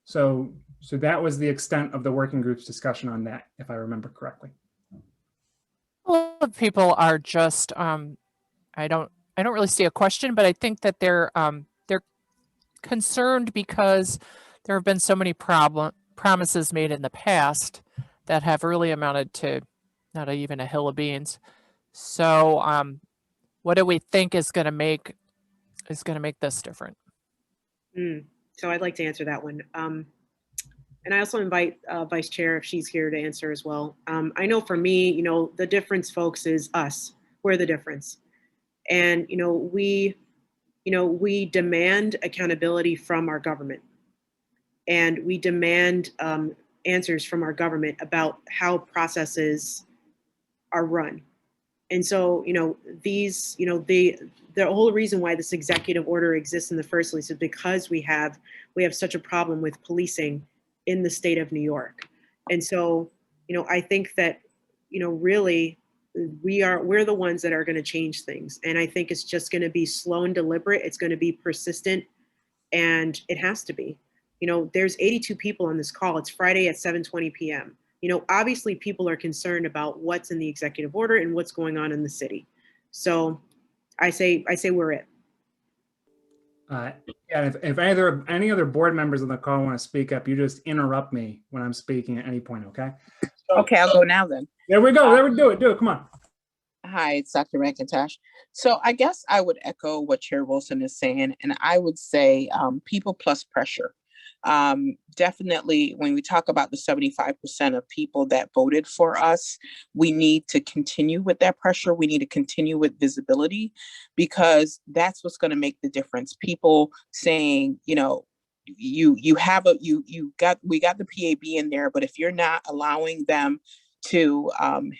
So that was the extent of the working group's discussion on that, if I remember correctly. A lot of people are just, I don't really see a question, but I think that they're concerned because there have been so many promises made in the past that have really amounted to not even a hill of beans. So what do we think is going to make this different? So I'd like to answer that one. And I also invite Vice Chair if she's here to answer as well. I know for me, the difference, folks, is us. We're the difference. And, we demand accountability from our government. And we demand answers from our government about how processes are run. And so, the whole reason why this executive order exists in the first place is because we have such a problem with policing in the state of New York. And so, I think that, really we're the ones that are going to change things. And I think it's just going to be slow and deliberate. It's going to be persistent, and it has to be. There's 82 people on this call. It's Friday at 7:20 p.m. Obviously people are concerned about what's in the executive order and what's going on in the city. So I say we're it. Yeah, if any other board members on the call want to speak up, you just interrupt me when I'm speaking at any point, okay? Okay, I'll go now then. There we go. There we do it. Come on. Hi, it's Dr. McIntosh. So I guess I would echo what Chair Wilson is saying, and I would say people plus pressure. Definitely, when we talk about the 75% of people that voted for us, we need to continue with that pressure. We need to continue with visibility, because that's what's going to make the difference. People saying, we got the PAB in there, but if you're not allowing them to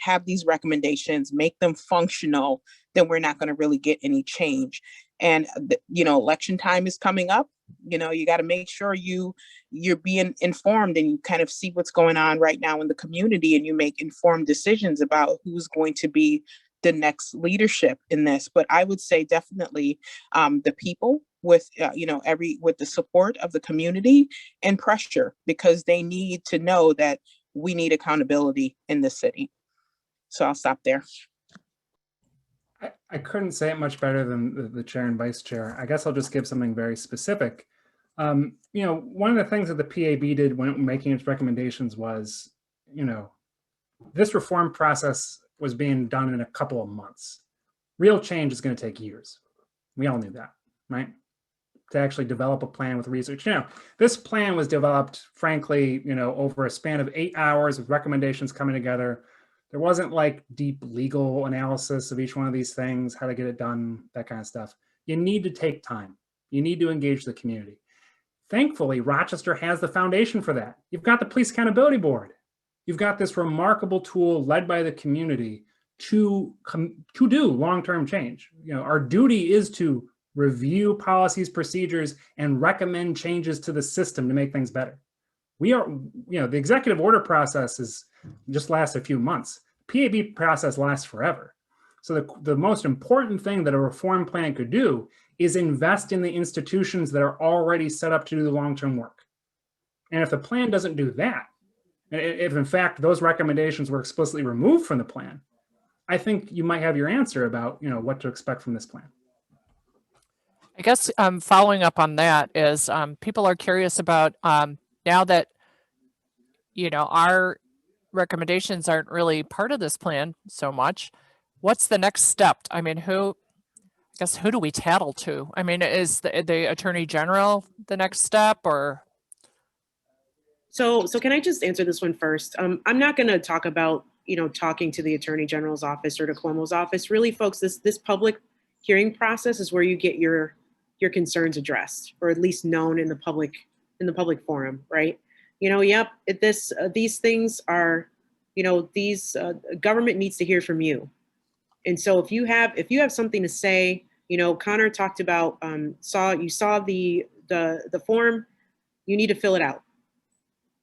have these recommendations, make them functional, then we're not going to really get any change. And election time is coming up. You got to make sure you're being informed and you kind of see what's going on right now in the community, and you make informed decisions about who's going to be the next leadership in this. But I would say definitely the people with with the support of the community and pressure, because they need to know that we need accountability in the city. So I'll stop there. I couldn't say it much better than the chair and vice chair. I guess I'll just give something very specific. One of the things that the PAB did when making its recommendations was, this reform process was being done in a couple of months. Real change is going to take years. We all knew that, right? To actually develop a plan with research. This plan was developed, frankly, over a span of 8 hours with recommendations coming together. There wasn't like deep legal analysis of each one of these things, how to get it done, that kind of stuff. You need to take time. You need to engage the community. Thankfully, Rochester has the foundation for that. You've got the Police Accountability Board. You've got this remarkable tool led by the community to do long-term change. Our duty is to review policies, procedures, and recommend changes to the system to make things better. The executive order process just lasts a few months. PAB process lasts forever. So the most important thing that a reform plan could do is invest in the institutions that are already set up to do the long-term work. And if the plan doesn't do that, if in fact those recommendations were explicitly removed from the plan, I think you might have your answer about what to expect from this plan. I guess following up on that is people are curious about now that our recommendations aren't really part of this plan so much. What's the next step? I mean, who do we tattle to? I mean, is the Attorney General the next step, or? So can I just answer this one first? I'm not going to talk about talking to the Attorney General's office or to Cuomo's office. Really, folks, this public hearing process is where you get your concerns addressed, or at least known in the public forum, right? These things are, government needs to hear from you. And so if you have something to say, Connor talked about, saw the form, you need to fill it out.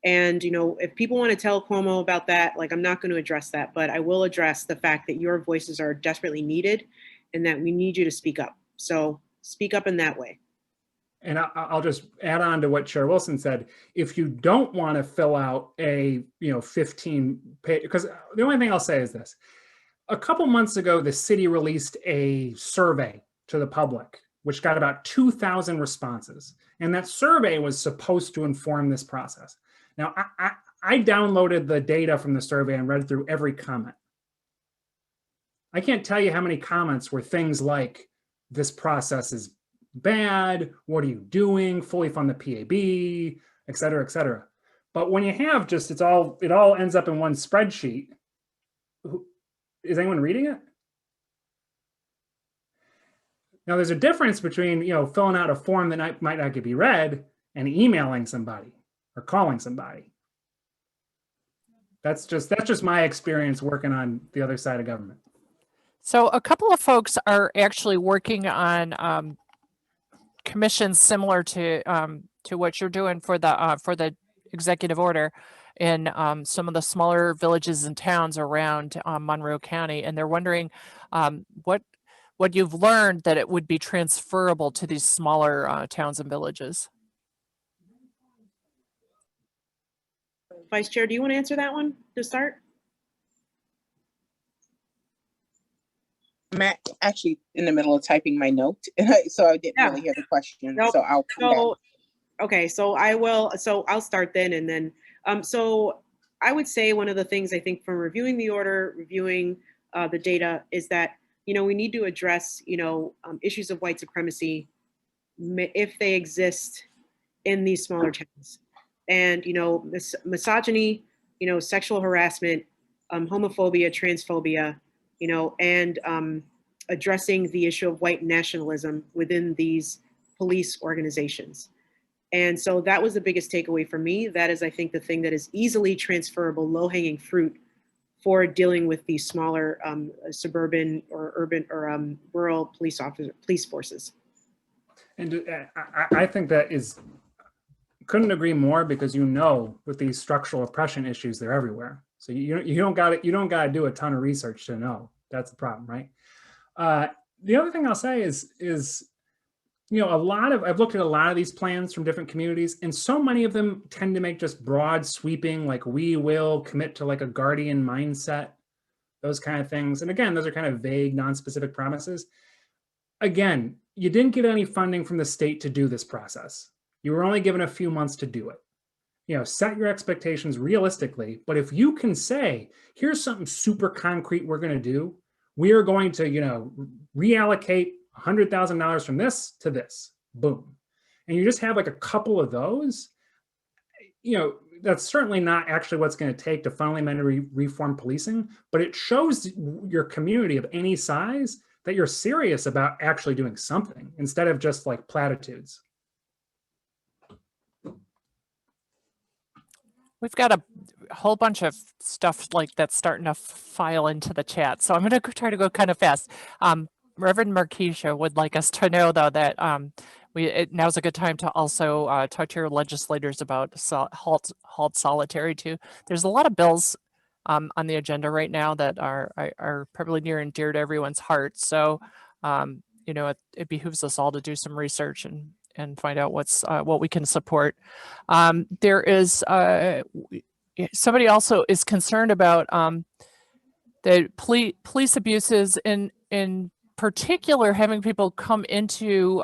And, if people want to tell Cuomo about that, I'm not going to address that, but I will address the fact that your voices are desperately needed and that we need you to speak up. So speak up in that way. And I'll just add on to what Chair Wilson said. If you don't want to fill out a 15-page, because the only thing I'll say is this: a couple months ago, the city released a survey to the public, which got about 2,000 responses, and that survey was supposed to inform this process. Now, I downloaded the data from the survey and read through every comment. I can't tell you how many comments were things like, "This process is bad, what are you doing, fully fund the PAB," et cetera, et cetera. But when you have it all ends up in one spreadsheet. Is anyone reading it? Now, there's a difference between filling out a form that might not be read and emailing somebody or calling somebody. That's just my experience working on the other side of government. So a couple of folks are actually working on commissions similar to what you're doing for the executive order in some of the smaller villages and towns around Monroe County, and they're wondering what you've learned that it would be transferable to these smaller towns and villages. Vice Chair, do you want to answer that one to start? I'm actually in the middle of typing my note, so I didn't really hear the question. Nope. So I'll come back. Okay, so I'll start then, and then so I would say one of the things I think from reviewing the order, reviewing the data, is that we need to address issues of white supremacy if they exist in these smaller towns, and misogyny, sexual harassment, homophobia, transphobia, and addressing the issue of white nationalism within these police organizations. And so that was the biggest takeaway for me. That is, I think, the thing that is easily transferable, low-hanging fruit for dealing with these smaller suburban or urban or rural police forces. And I think that is, couldn't agree more, because with these structural oppression issues, they're everywhere. So you don't got to do a ton of research to know. That's the problem, right? The other thing I'll say is I've looked at a lot of these plans from different communities, and so many of them tend to make just broad sweeping, like we will commit to like a guardian mindset, those kind of things. And again, those are kind of vague, non-specific promises. Again, you didn't get any funding from the state to do this process. You were only given a few months to do it. Set your expectations realistically. But if you can say, here's something super concrete we're going to do, we are going to, reallocate $100,000 from this to this, boom. And you just have like a couple of those, that's certainly not actually what's going to take to fundamentally reform policing, but it shows your community of any size that you're serious about actually doing something instead of just like platitudes. We've got a whole bunch of stuff like that's starting to file into the chat. So I'm going to try to go kind of fast. Reverend Marquisha would like us to know, though, that now's a good time to also talk to your legislators about halt solitary too. There's a lot of bills on the agenda right now that are probably near and dear to everyone's heart. So, it behooves us all to do some research and find out what we can support. There is somebody also is concerned about the police abuses in particular, having people come into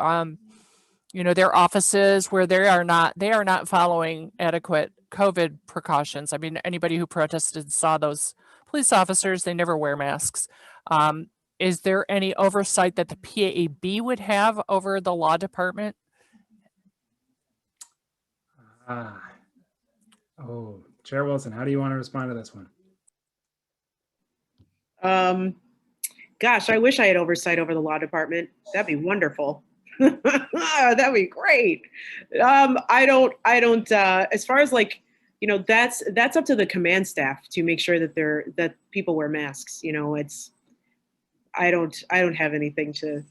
their offices where they are not following adequate COVID precautions. I mean, anybody who protested saw those police officers, they never wear masks. Is there any oversight that the PAB would have over the law department? Chair Wilson, how do you want to respond to this one? Gosh, I wish I had oversight over the law department. That'd be wonderful. That'd be great. I don't, as far as like, that's up to the command staff to make sure that people wear masks. I don't have anything to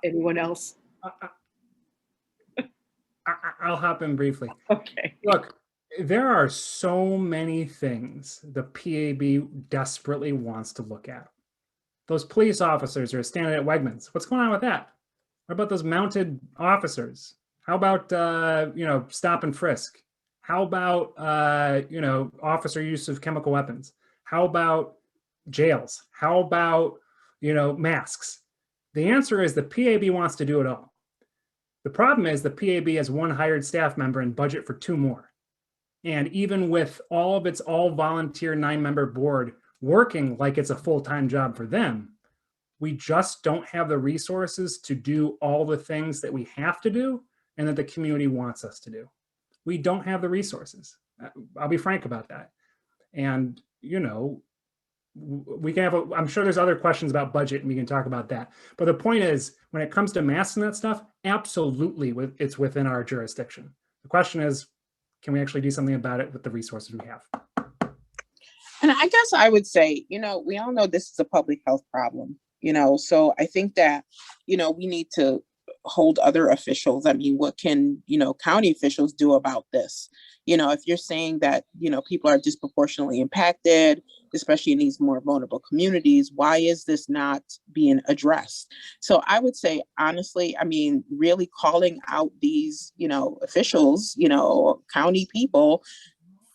anyone else. I'll hop in briefly. Okay. Look, there are so many things the PAB desperately wants to look at. Those police officers are standing at Wegmans. What's going on with that? What about those mounted officers? How about, stop and frisk? How about, officer use of chemical weapons? How about jails? How about, masks? The answer is the PAB wants to do it all. The problem is the PAB has one hired staff member and budget for 2 more. And even with all of its all-volunteer 9-member board working like it's a full-time job for them, we just don't have the resources to do all the things that we have to do and that the community wants us to do. We don't have the resources. I'll be frank about that. And, we can have I'm sure there's other questions about budget and we can talk about that. But the point is, when it comes to masks and that stuff, absolutely it's within our jurisdiction. The question is, can we actually do something about it with the resources we have? And I guess I would say, we all know this is a public health problem, so I think that, we need to hold other officials. I mean, what can, county officials do about this? If you're saying that, people are disproportionately impacted, especially in these more vulnerable communities, why is this not being addressed? So I would say, honestly, I mean, really calling out these, officials, county people,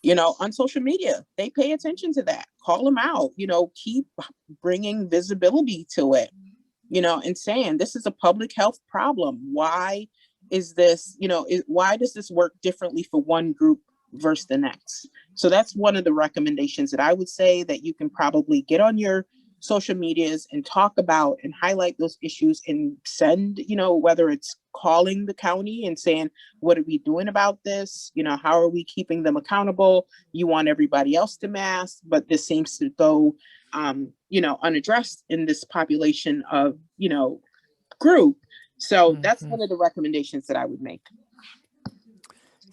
on social media, they pay attention to that. Call them out, keep bringing visibility to it, and saying this is a public health problem. Why is this, why does this work differently for one group versus the next? So that's one of the recommendations that I would say that you can probably get on your social medias and talk about and highlight those issues and send, whether it's calling the county and saying, what are we doing about this? How are we keeping them accountable? You want everybody else to mask, but this seems to go, unaddressed in this population of, group. So that's one of the recommendations that I would make.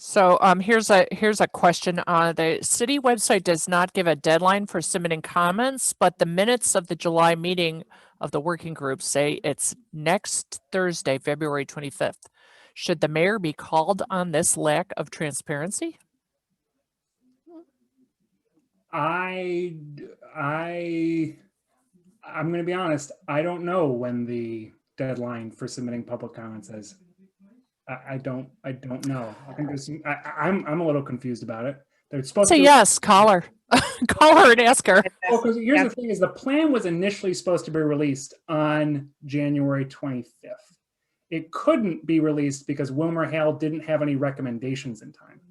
So here's a question. The city website does not give a deadline for submitting comments, but the minutes of the July meeting of the working group say it's next Thursday, February 25th. Should the mayor be called on this lack of transparency? I'm going to be honest. I don't know when the deadline for submitting public comments is. I don't know. I think there's some, I'm a little confused about it. They're supposed Say to. yes, call her. Call her and ask her. Well, because here's the thing: is the plan was initially supposed to be released on January 25th. It couldn't be released because Wilmer Hale didn't have any recommendations in time,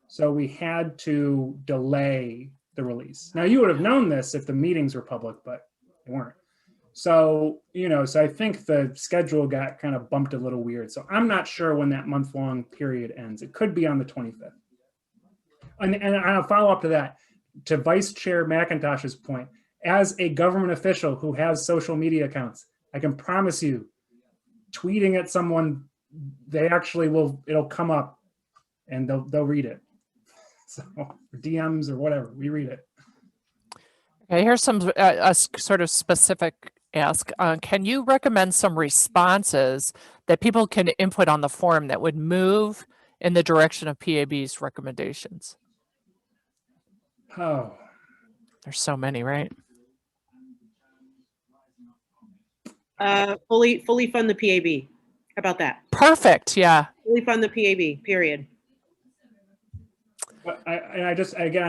so we had to delay the release. Now, you would have known this if the meetings were public, but they weren't. So, so I think the schedule got kind of bumped a little weird. So I'm not sure when that month-long period ends. It could be on the 25th. And I'll follow up to that, to Vice Chair McIntosh's point. As a government official who has social media accounts, I can promise you, tweeting at someone, they actually will, it'll come up and they'll read it. So DMs or whatever, we read it. Okay, here's some a sort of specific ask. Can you recommend some responses that people can input on the form that would move in the direction of PAB's recommendations? Oh, There's so many, right? Fully fund the PAB. How about that? Perfect. Yeah. Fully fund the PAB, period. but I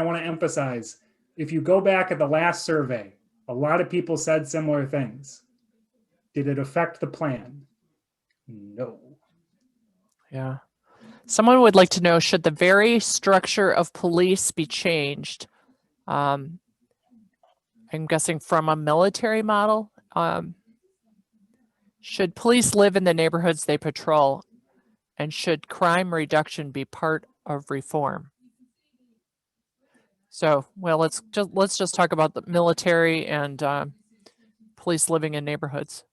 want to emphasize, if you go back at the last survey, a lot of people said similar things. Did it affect the plan? No. Yeah. Someone would like to know, should the very structure of police be changed? I'm guessing from a military model. Should police live in the neighborhoods they patrol? And should crime reduction be part of reform? So, well, let's just talk about the military and police living in neighborhoods.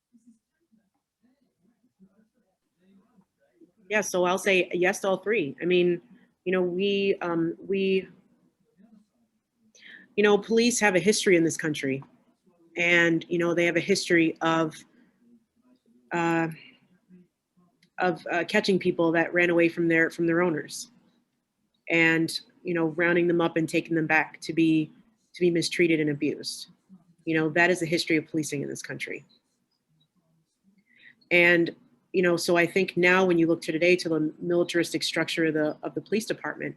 Yeah, so I'll say yes to all three. I mean, we police have a history in this country, and they have a history of catching people that ran away from their owners, and rounding them up and taking them back to be mistreated and abused. That is the history of policing in this country. And so I think now when you look to today to the militaristic structure of the police department,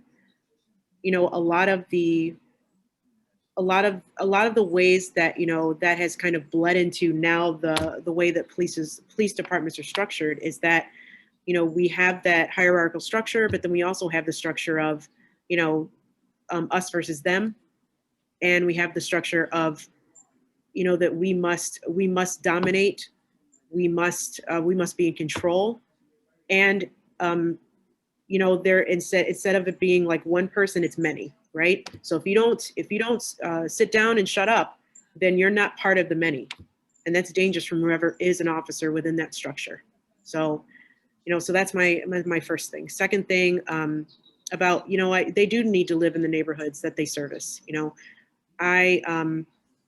a lot of the ways that that has kind of bled into now the way that police departments are structured is that we have that hierarchical structure, but then we also have the structure of us versus them, and we have the structure of that we must dominate, we must be in control, and there instead of it being like one person, it's many, right? So if you don't sit down and shut up, then you're not part of the many, and that's dangerous from whoever is an officer within that structure. So so that's my first thing. Second thing, about they do need to live in the neighborhoods that they service.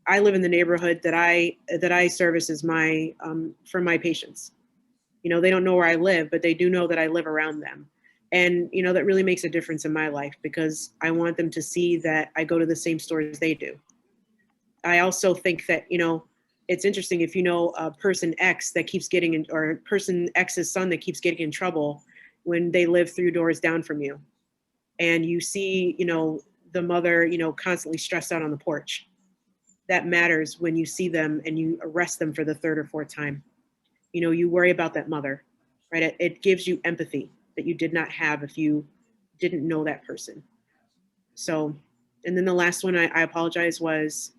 I live in the neighborhood that I service as my for my patients. They don't know where I live, but they do know that I live around them. And, that really makes a difference in my life because I want them to see that I go to the same stores they do. I also think that, it's interesting if person X that keeps getting in, or person X's son that keeps getting in trouble when they live 3 doors down from you. And you see, the mother, constantly stressed out on the porch. That matters when you see them and you arrest them for the 3rd or 4th time. You worry about that mother, right? It gives you empathy that you did not have if you didn't know that person. So, and then the last one, I apologize, was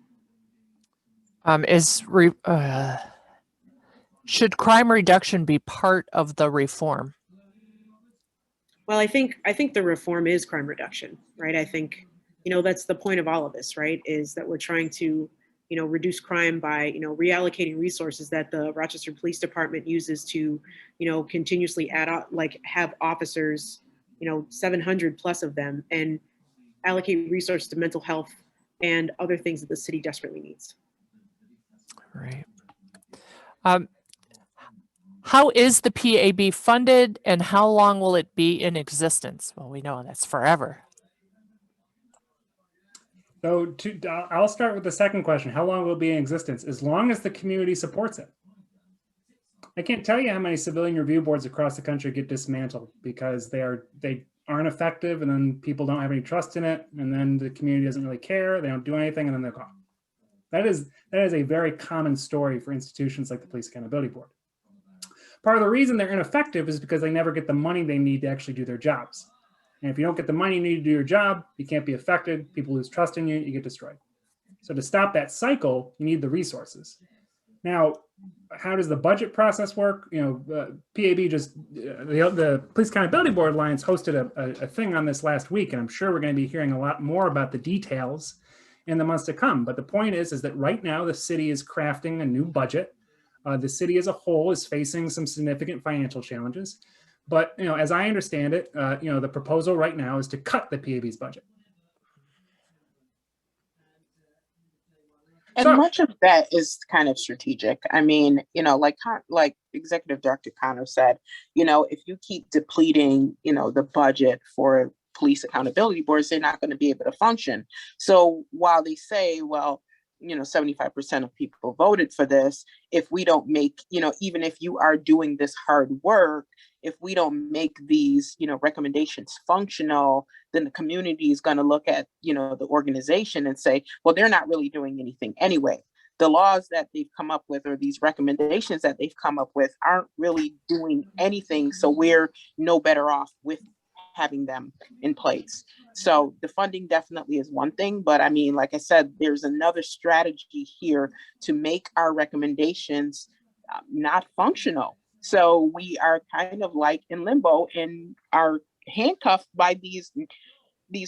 should crime reduction be part of the reform? Well, I think the reform is crime reduction, right? I think, that's the point of all of this, right? Is that we're trying to, reduce crime by, reallocating resources that the Rochester Police Department uses to, continuously have officers, 700 plus of them, and allocate resources to mental health and other things that the city desperately needs. Right. How is the PAB funded, and how long will it be in existence? Well, we know that's forever. So I'll start with the second question. How long will it be in existence? As long as the community supports it. I can't tell you how many civilian review boards across the country get dismantled because they aren't effective, and then people don't have any trust in it, and then the community doesn't really care. They don't do anything, and then they're gone. That is a very common story for institutions like the Police Accountability Board. Part of the reason they're ineffective is because they never get the money they need to actually do their jobs. And if you don't get the money you need to do your job, you can't be effective. People lose trust in you, you get destroyed. So to stop that cycle, you need the resources. Now, how does the budget process work? PAB just, the Police Accountability Board Alliance hosted a thing on this last week, and I'm sure we're going to be hearing a lot more about the details in the months to come. But the point is that right now the city is crafting a new budget. The city as a whole is facing some significant financial challenges. But as I understand it, the proposal right now is to cut the PAB's budget. And much of that is kind of strategic. I mean, like Executive Director Connor said, if you keep depleting, the budget for police accountability boards, they're not going to be able to function. So while they say, well, 75% of people voted for this, if we don't make, even if you are doing this hard work, if we don't make these, recommendations functional, then the community is going to look at, the organization and say, well, they're not really doing anything anyway. The laws that they've come up with, or these recommendations that they've come up with, aren't really doing anything. So we're no better off with having them in place. So the funding definitely is one thing, but I mean, like I said, there's another strategy here to make our recommendations not functional. So we are kind of like in limbo and are handcuffed by these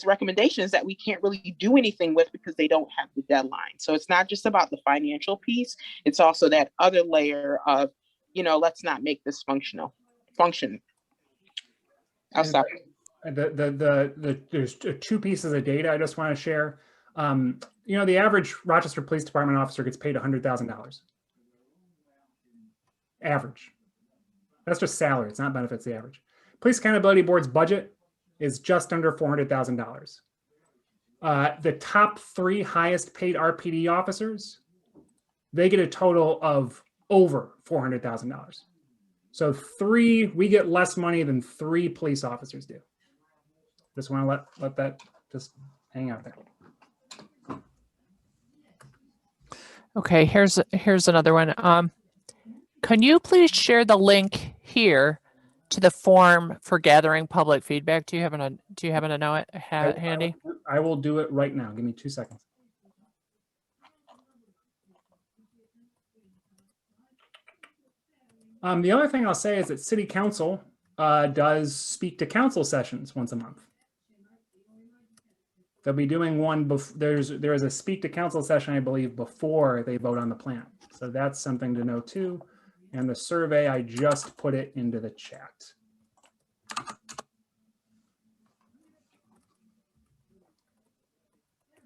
recommendations that we can't really do anything with because they don't have the deadline. So it's not just about the financial piece. It's also that other layer of, let's not make this function. I'll stop. There's two pieces of data I just want to share. The average Rochester Police Department officer gets paid $100,000. Average. That's just salary. It's not benefits, the average. Police Accountability Board's budget is just under $400,000. The top 3 highest paid RPD officers, they get a total of over $400,000. So we get less money than 3 police officers do. Just want to let that just hang out there. Okay, here's another one. Can you please share the link here to the form for gathering public feedback? Do you happen to know it handy? I will do it right now. Give me 2 seconds. The other thing I'll say is that City Council does speak to council sessions once a month. They'll be doing one. There is a speak to council session, I believe, before they vote on the plan. So that's something to know too. And the survey, I just put it into the chat.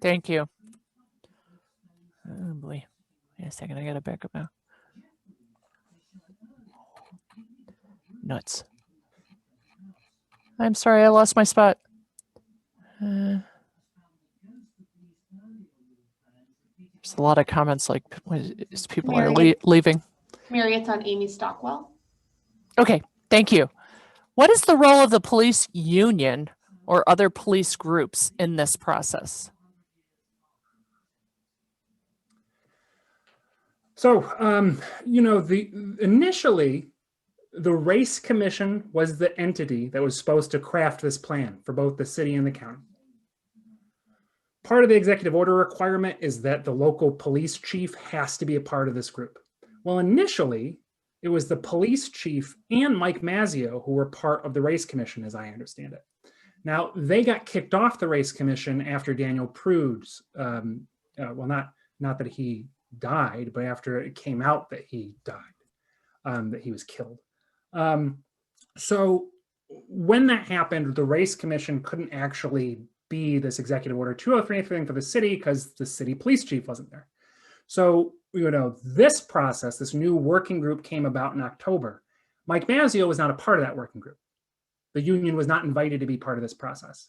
Thank you. Oh boy. Wait a second, I gotta back up now. Nuts. I'm sorry, I lost my spot. There's a lot of comments like as people are leaving. Mary, it's on Amy Stockwell. Okay, thank you. What is the role of the police union or other police groups in this process? So, initially, the Race Commission was the entity that was supposed to craft this plan for both the city and the county. Part of the executive order requirement is that the local police chief has to be a part of this group. Well, initially, it was the police chief and Mike Mazzio who were part of the Race Commission, as I understand it. Now, they got kicked off the Race Commission after Daniel Prude's, well, not that he died, but after it came out that he died, that he was killed. So when that happened, the race commission couldn't actually be this executive order 203 thing for the city because the city police chief wasn't there. So, this process, this new working group came about in October. Mike Mazzio was not a part of that working group. The union was not invited to be part of this process.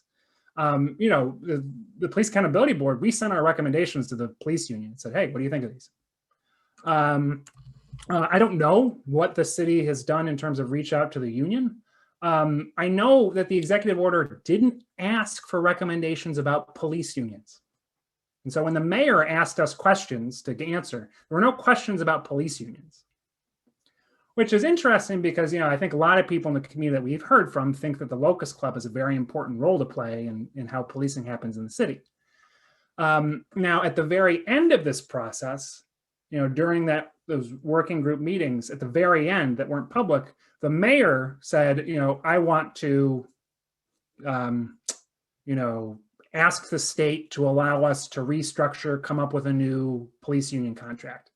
The Police Accountability Board, we sent our recommendations to the police union and said, hey, what do you think of these? I don't know what the city has done in terms of reach out to the union. I know that the executive order didn't ask for recommendations about police unions. And so when the mayor asked us questions to answer, there were no questions about police unions, which is interesting because, I think a lot of people in the community that we've heard from think that the Locust Club has a very important role to play in how policing happens in the city. Now, at the very end of this process, during those working group meetings at the very end that weren't public, the mayor said, I want to, ask the state to allow us to restructure, come up with a new police union contract,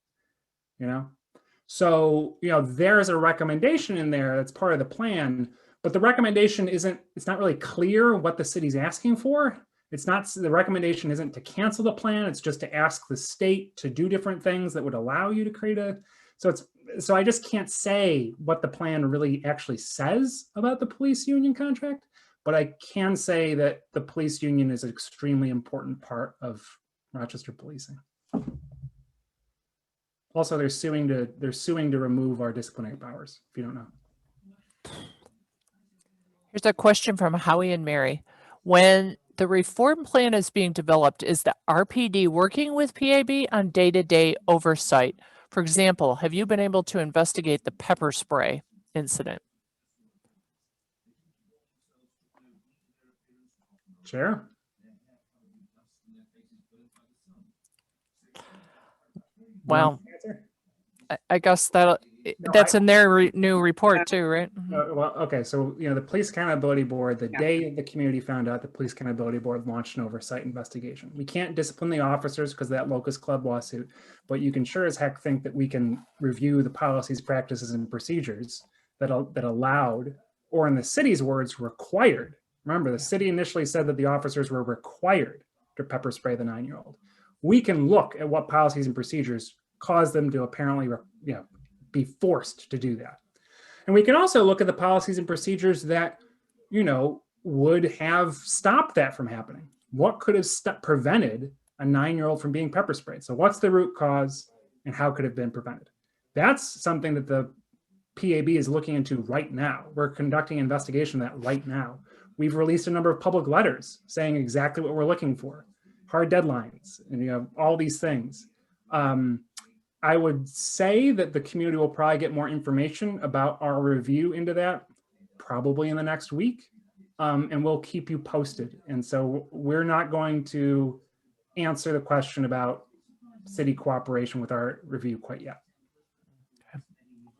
So, there's a recommendation in there that's part of the plan, but the recommendation it's not really clear what the city's asking for. The recommendation isn't to cancel the plan. It's just to ask the state to do different things that would allow you to create so I just can't say what the plan really actually says about the police union contract, but I can say that the police union is an extremely important part of Rochester policing. Also, they're suing to remove our disciplinary powers, if you don't know. Here's a question from Howie and Mary. When the reform plan is being developed, is the RPD working with PAB on day-to-day oversight? For example, have you been able to investigate the pepper spray incident? Sure. Well, I guess that's in their new report too, right? Well, okay. So, the Police Accountability Board, the day the community found out, the Police Accountability Board launched an oversight investigation. We can't discipline the officers because of that Locust Club lawsuit, but you can sure as heck think that we can review the policies, practices, and procedures that allowed, or in the city's words, required. Remember, the city initially said that the officers were required to pepper spray the 9-year-old. We can look at what policies and procedures caused them to apparently, be forced to do that. And we can also look at the policies and procedures that, would have stopped that from happening. What could have prevented a 9-year-old from being pepper sprayed? So what's the root cause and how could it have been prevented? That's something that the PAB is looking into right now. We're conducting an investigation of that right now. We've released a number of public letters saying exactly what we're looking for, hard deadlines, and all these things. I would say that the community will probably get more information about our review into that probably in the next week, and we'll keep you posted. And so we're not going to answer the question about city cooperation with our review quite yet.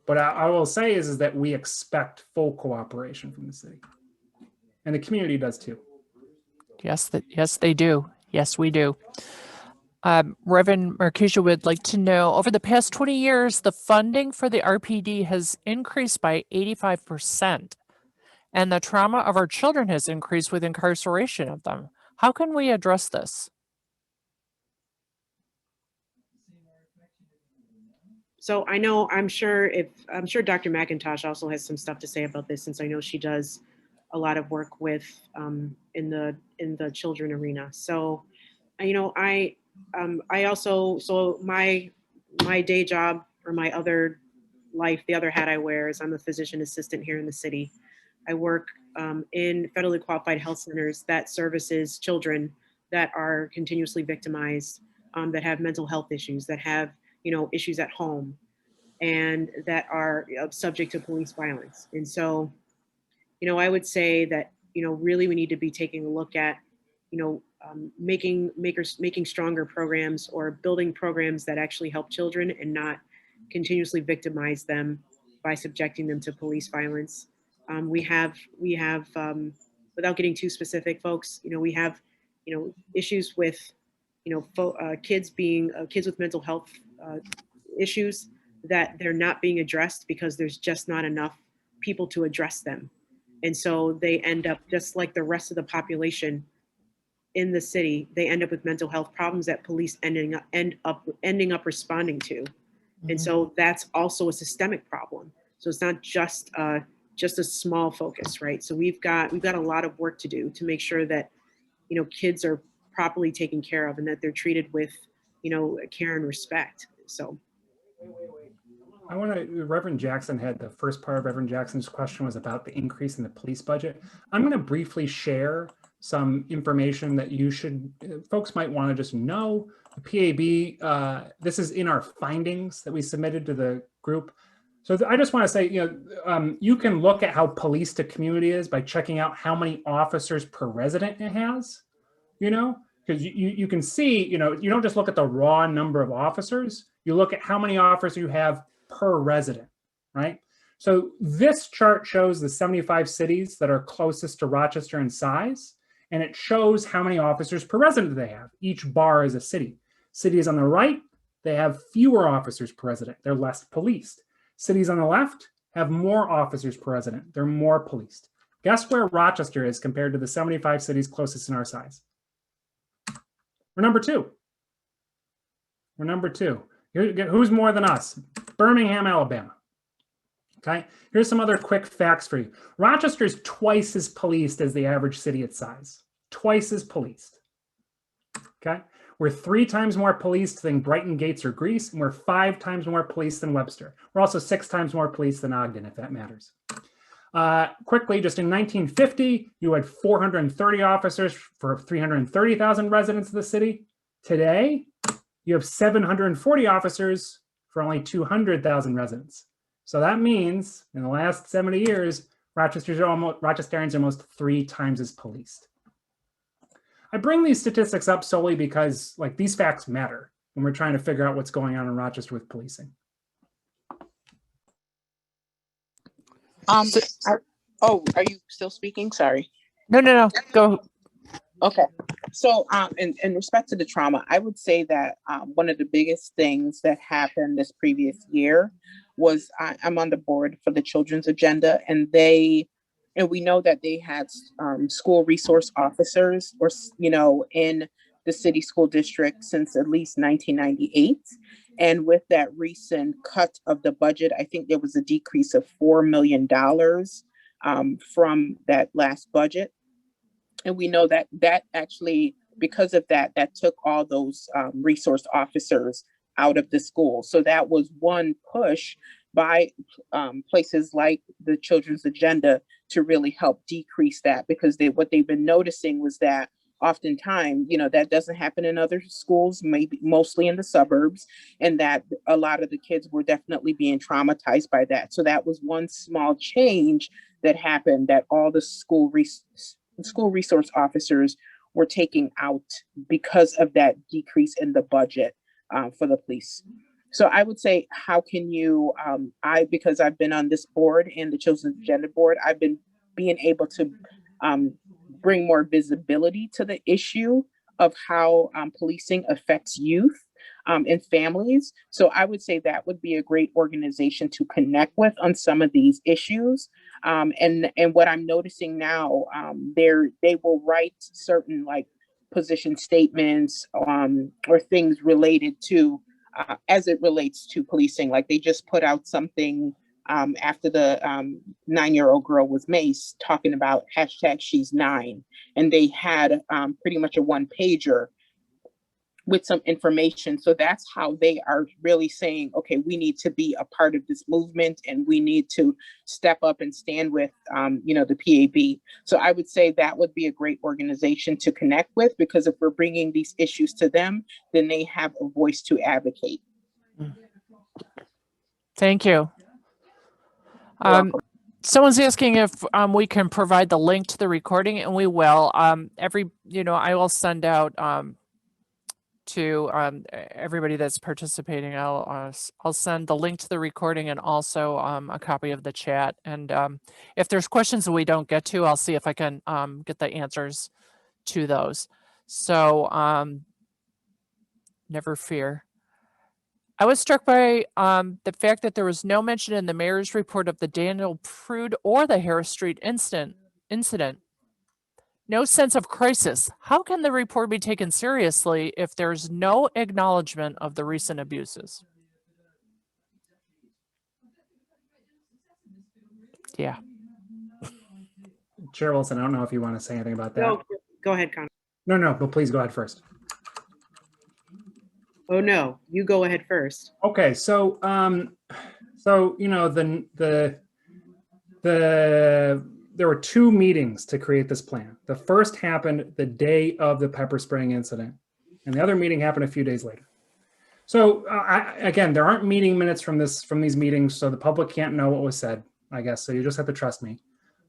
But I will say is that we expect full cooperation from the city, and the community does too. Yes, they do. Yes, we do. Reverend Marcusio would like to know, over the past 20 years, the funding for the RPD has increased by 85%, and the trauma of our children has increased with incarceration of them. How can we address this? So I'm sure Dr. McIntosh also has some stuff to say about this, since I know she does a lot of work with in the children arena. So, I also, my day job, or my other life, the other hat I wear is I'm a physician assistant here in the city. I work in federally qualified health centers that services children that are continuously victimized, that have mental health issues, that have, issues at home, and that are subject to police violence. And so, I would say that, really we need to be taking a look at, making stronger programs, or building programs that actually help children and not continuously victimize them by subjecting them to police violence. We have without getting too specific, folks, we have, issues with, kids with mental health issues that they're not being addressed because there's just not enough people to address them. And so they end up just like the rest of the population in the city, they end up with mental health problems that police end up responding to. And so that's also a systemic problem. So it's not just a small focus, right? So we've got a lot of work to do to make sure that, you know, kids are properly taken care of and that they're treated with, you know, care and respect. So. I want to, Reverend Jackson had the first part of Reverend Jackson's question was about the increase in the police budget. I'm going to briefly share some information that you should, folks might want to just know. The PAB, this is in our findings that we submitted to the group. So I just want to say, you know, you can look at how police to community is by checking out how many officers per resident it has, you know, because you can see, you know, you don't just look at the raw number of officers, you look at how many officers you have per resident, right? So this chart shows the 75 cities that are closest to Rochester in size, and it shows how many officers per resident they have. Each bar is a city. Cities on the right, they have fewer officers per resident. They're less policed. Cities on the left have more officers per resident. They're more policed. Guess where Rochester is compared to the 75 cities closest in our size? We're number two. We're number two. Who's more than us? Birmingham, Alabama. Okay, here's some other quick facts for you. Rochester is twice as policed as the average city its size. Twice as policed. Okay, we're 3 times more policed than Brighton, Gates, or Greece, and we're 5 times more policed than Webster. We're also 6 times more policed than Ogden, if that matters. Quickly, just in 1950, you had 430 officers for 330,000 residents of the city. Today, you have 740 officers for only 200,000 residents. So that means in the last 70 years, Rochesterians are almost 3 times as policed. I bring these statistics up solely because like these facts matter when we're trying to figure out what's going on in Rochester with policing. Are you still speaking? Sorry. No, go. Okay. So in respect to the trauma, I would say that one of the biggest things that happened this previous year was I'm on the board for the Children's Agenda, and we know that they had school resource officers, or in the city school district since at least 1998. And with that recent cut of the budget, I think there was a decrease of $4 million from that last budget. And we know that actually, because of that took all those resource officers out of the school. So that was one push by places like the Children's Agenda to really help decrease that, because what they've been noticing was that oftentimes, that doesn't happen in other schools, maybe mostly in the suburbs, and that a lot of the kids were definitely being traumatized by that. So that was one small change that happened, that all the school resource officers were taking out because of that decrease in the budget for the police. So I would say, how can you, because I've been on this board and the Children's Agenda board, I've been being able to bring more visibility to the issue of how policing affects youth and families. So I would say that would be a great organization to connect with on some of these issues. And what I'm noticing now, they will write certain like position statements or things related to, as it relates to policing. Like they just put out something after the 9-year-old girl was maced, talking about #she's9. And they had pretty much a 1-pager with some information. So that's how they are really saying, okay, we need to be a part of this movement, and we need to step up and stand with, the PAB. So I would say that would be a great organization to connect with, because if we're bringing these issues to them, then they have a voice to advocate. Thank you. Someone's asking if we can provide the link to the recording, and we will. I will send out to everybody that's participating. I'll send the link to the recording and also a copy of the chat. And if there's questions that we don't get to, I'll see if I can get the answers to those. So never fear. I was struck by the fact that there was no mention in the mayor's report of the Daniel Prude or the Harris Street incident. No sense of crisis. How can the report be taken seriously if there's no acknowledgement of the recent abuses? Yeah. Chair Wilson, I don't know if you want to say anything about that. No, go ahead, Con. No, but please go ahead first. Oh, no, you go ahead first. Okay, so you know, there were two meetings to create this plan. The first happened the day of the pepper spraying incident, and the other meeting happened a few days later. So again, there aren't meeting minutes from these meetings, so the public can't know what was said, I guess. So you just have to trust me.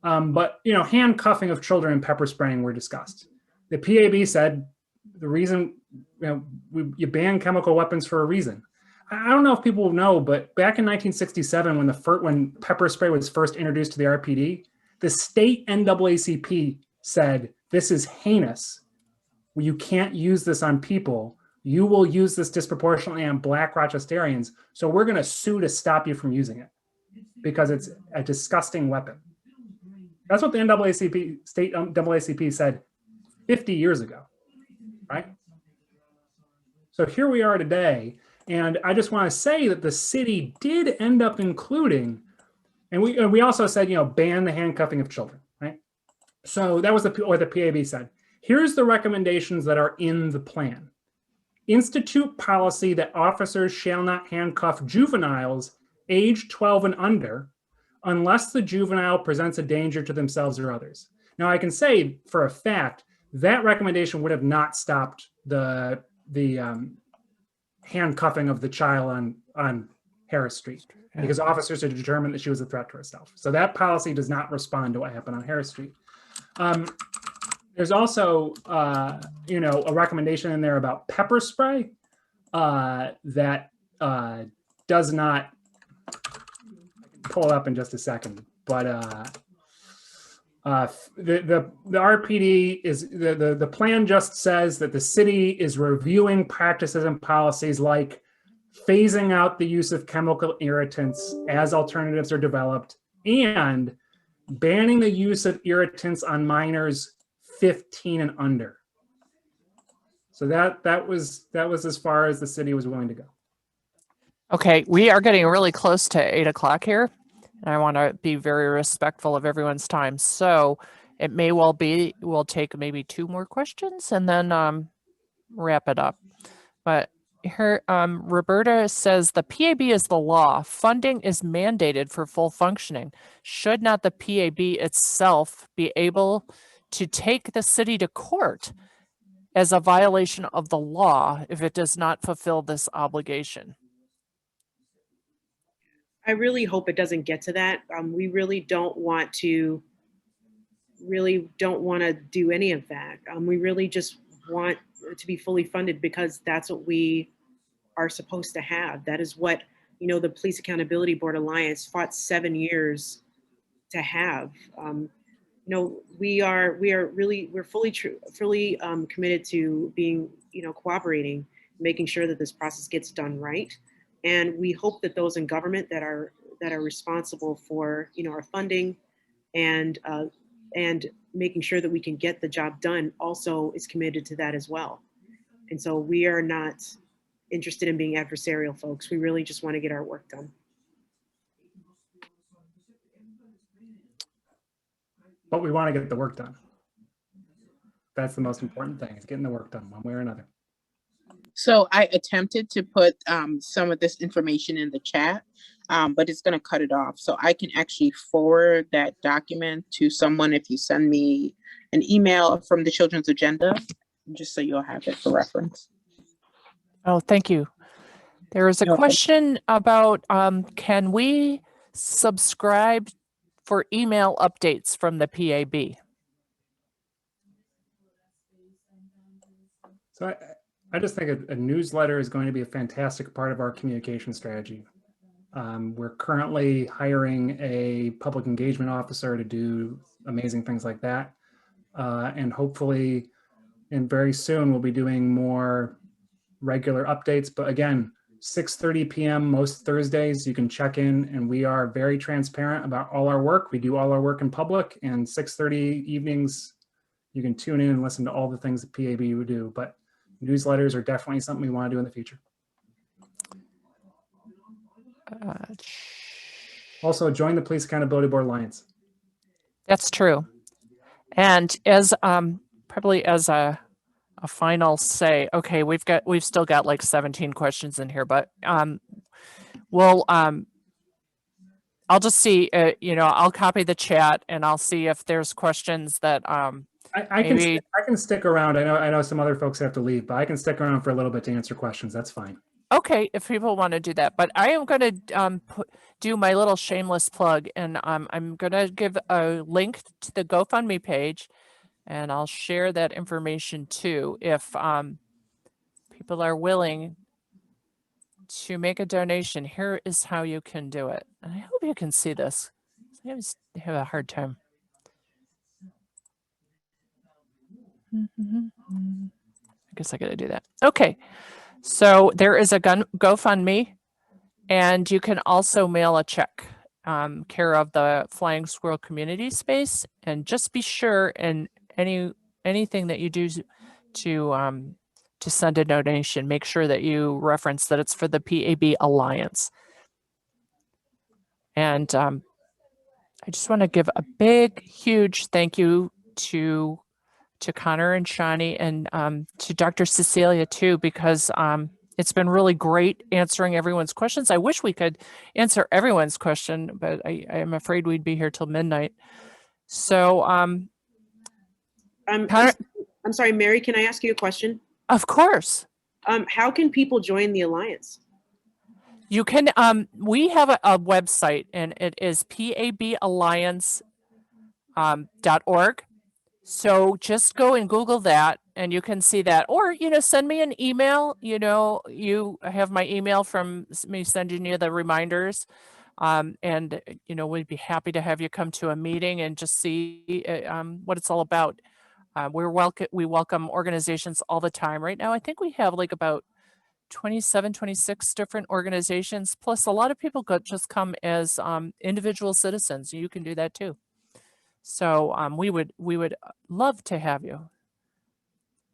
But you know, handcuffing of children and pepper spraying were discussed. The PAB said the reason, you know, you ban chemical weapons for a reason. I don't know if people know, but back in 1967, when pepper spray was first introduced to the RPD, the state NAACP said, this is heinous. You can't use this on people. You will use this disproportionately on Black Rochesterians. So we're going to sue to stop you from using it because it's a disgusting weapon. That's what the NAACP, state NAACP said 50 years ago, right? So here we are today. And I just want to say that the city did end up including, and we also said, you know, ban the handcuffing of children, right? So that was what the PAB said. Here's the recommendations that are in the plan. Institute policy that officers shall not handcuff juveniles age 12 and under unless the juvenile presents a danger to themselves or others. Now I can say for a fact that recommendation would have not stopped the handcuffing of the child on Harris Street because officers had determined that she was a threat to herself. So that policy does not respond to what happened on Harris Street. There's also, you know, a recommendation in there about pepper spray that does not, I can pull it up in just a second, but the RPD is, the plan just says that the city is reviewing practices and policies like phasing out the use of chemical irritants as alternatives are developed and banning the use of irritants on minors 15 and under. So that was as far as the city was willing to go. Okay, we are getting really close to 8 o'clock here. And I want to be very respectful of everyone's time. So it may well be we'll take maybe 2 more questions and then wrap it up. But here, Roberta says the PAB is the law. Funding is mandated for full functioning. Should not the PAB itself be able to take the city to court as a violation of the law if it does not fulfill this obligation? I really hope it doesn't get to that. We really don't want to do any of that. We really just want it to be fully funded because that's what we are supposed to have. That is what, you know, the Police Accountability Board Alliance fought 7 years to have. You know, we're fully committed to being, you know, cooperating, making sure that this process gets done right. And we hope that those in government that are responsible for, you know, our funding and making sure that we can get the job done also is committed to that as well. And so we are not interested in being adversarial, folks. We really just want to get our work done. But we want to get the work done. That's the most important thing, is getting the work done one way or another. So I attempted to put some of this information in the chat, but it's going to cut it off. So I can actually forward that document to someone if you send me an email from the Children's Agenda, just so you'll have it for reference. Oh, thank you. There is a question about, can we subscribe for email updates from the PAB? So I just think a newsletter is going to be a fantastic part of our communication strategy. We're currently hiring a public engagement officer to do amazing things like that. And hopefully, and very soon, we'll be doing more regular updates. But again, 6:30 p.m. most Thursdays. You can check in, and we are very transparent about all our work. We do all our work in public, and 6:30 evenings, you can tune in and listen to all the things that PAB would do. But newsletters are definitely something we want to do in the future. Also, join the Police Accountability Board Alliance. That's true. And as probably as a final say, okay, we've still got like 17 questions in here, but we'll I'll just see, I'll copy the chat and I'll see if there's questions that I can stick around. I know some other folks have to leave, but I can stick around for a little bit to answer questions. That's fine. Okay, if people want to do that, but I am going to do my little shameless plug, and I'm going to give a link to the GoFundMe page, and I'll share that information too if people are willing to make a donation. Here is how you can do it. And I hope you can see this. I always have a hard time. I guess I got to do that. Okay. So there is a GoFundMe, and you can also mail a check care of the Flying Squirrel Community Space. And just be sure, and anything that you do to send a donation, make sure that you reference that it's for the PAB Alliance. And I just want to give a big, huge thank you to Connor and Shani, and to Dr. Cecilia too, because it's been really great answering everyone's questions. I wish we could answer everyone's question, but I am afraid we'd be here till midnight. So I'm sorry, Mary, can I ask you a question? Of course. How can people join the Alliance? You can, we have a website, and it is paballiance.org. So just go and Google that, and you can see that, or, send me an email. You have my email from me sending you the reminders. And, we'd be happy to have you come to a meeting and just see what it's all about. We welcome organizations all the time. Right now, I think we have like about 27, 26 different organizations, plus a lot of people just come as individual citizens. You can do that too. So we would love to have you.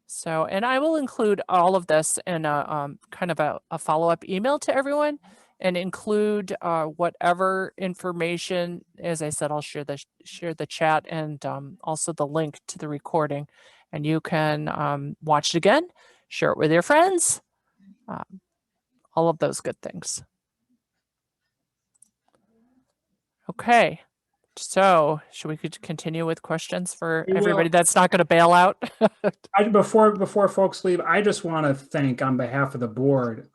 So, and I will include all of this in a kind of a follow-up email to everyone, and include whatever information. As I said, I'll share the chat, and also the link to the recording, and you can watch it again, share it with your friends, all of those good things. Okay. So should we continue with questions for everybody that's not going to bail out? Before folks leave, I just want to thank, on behalf of the board,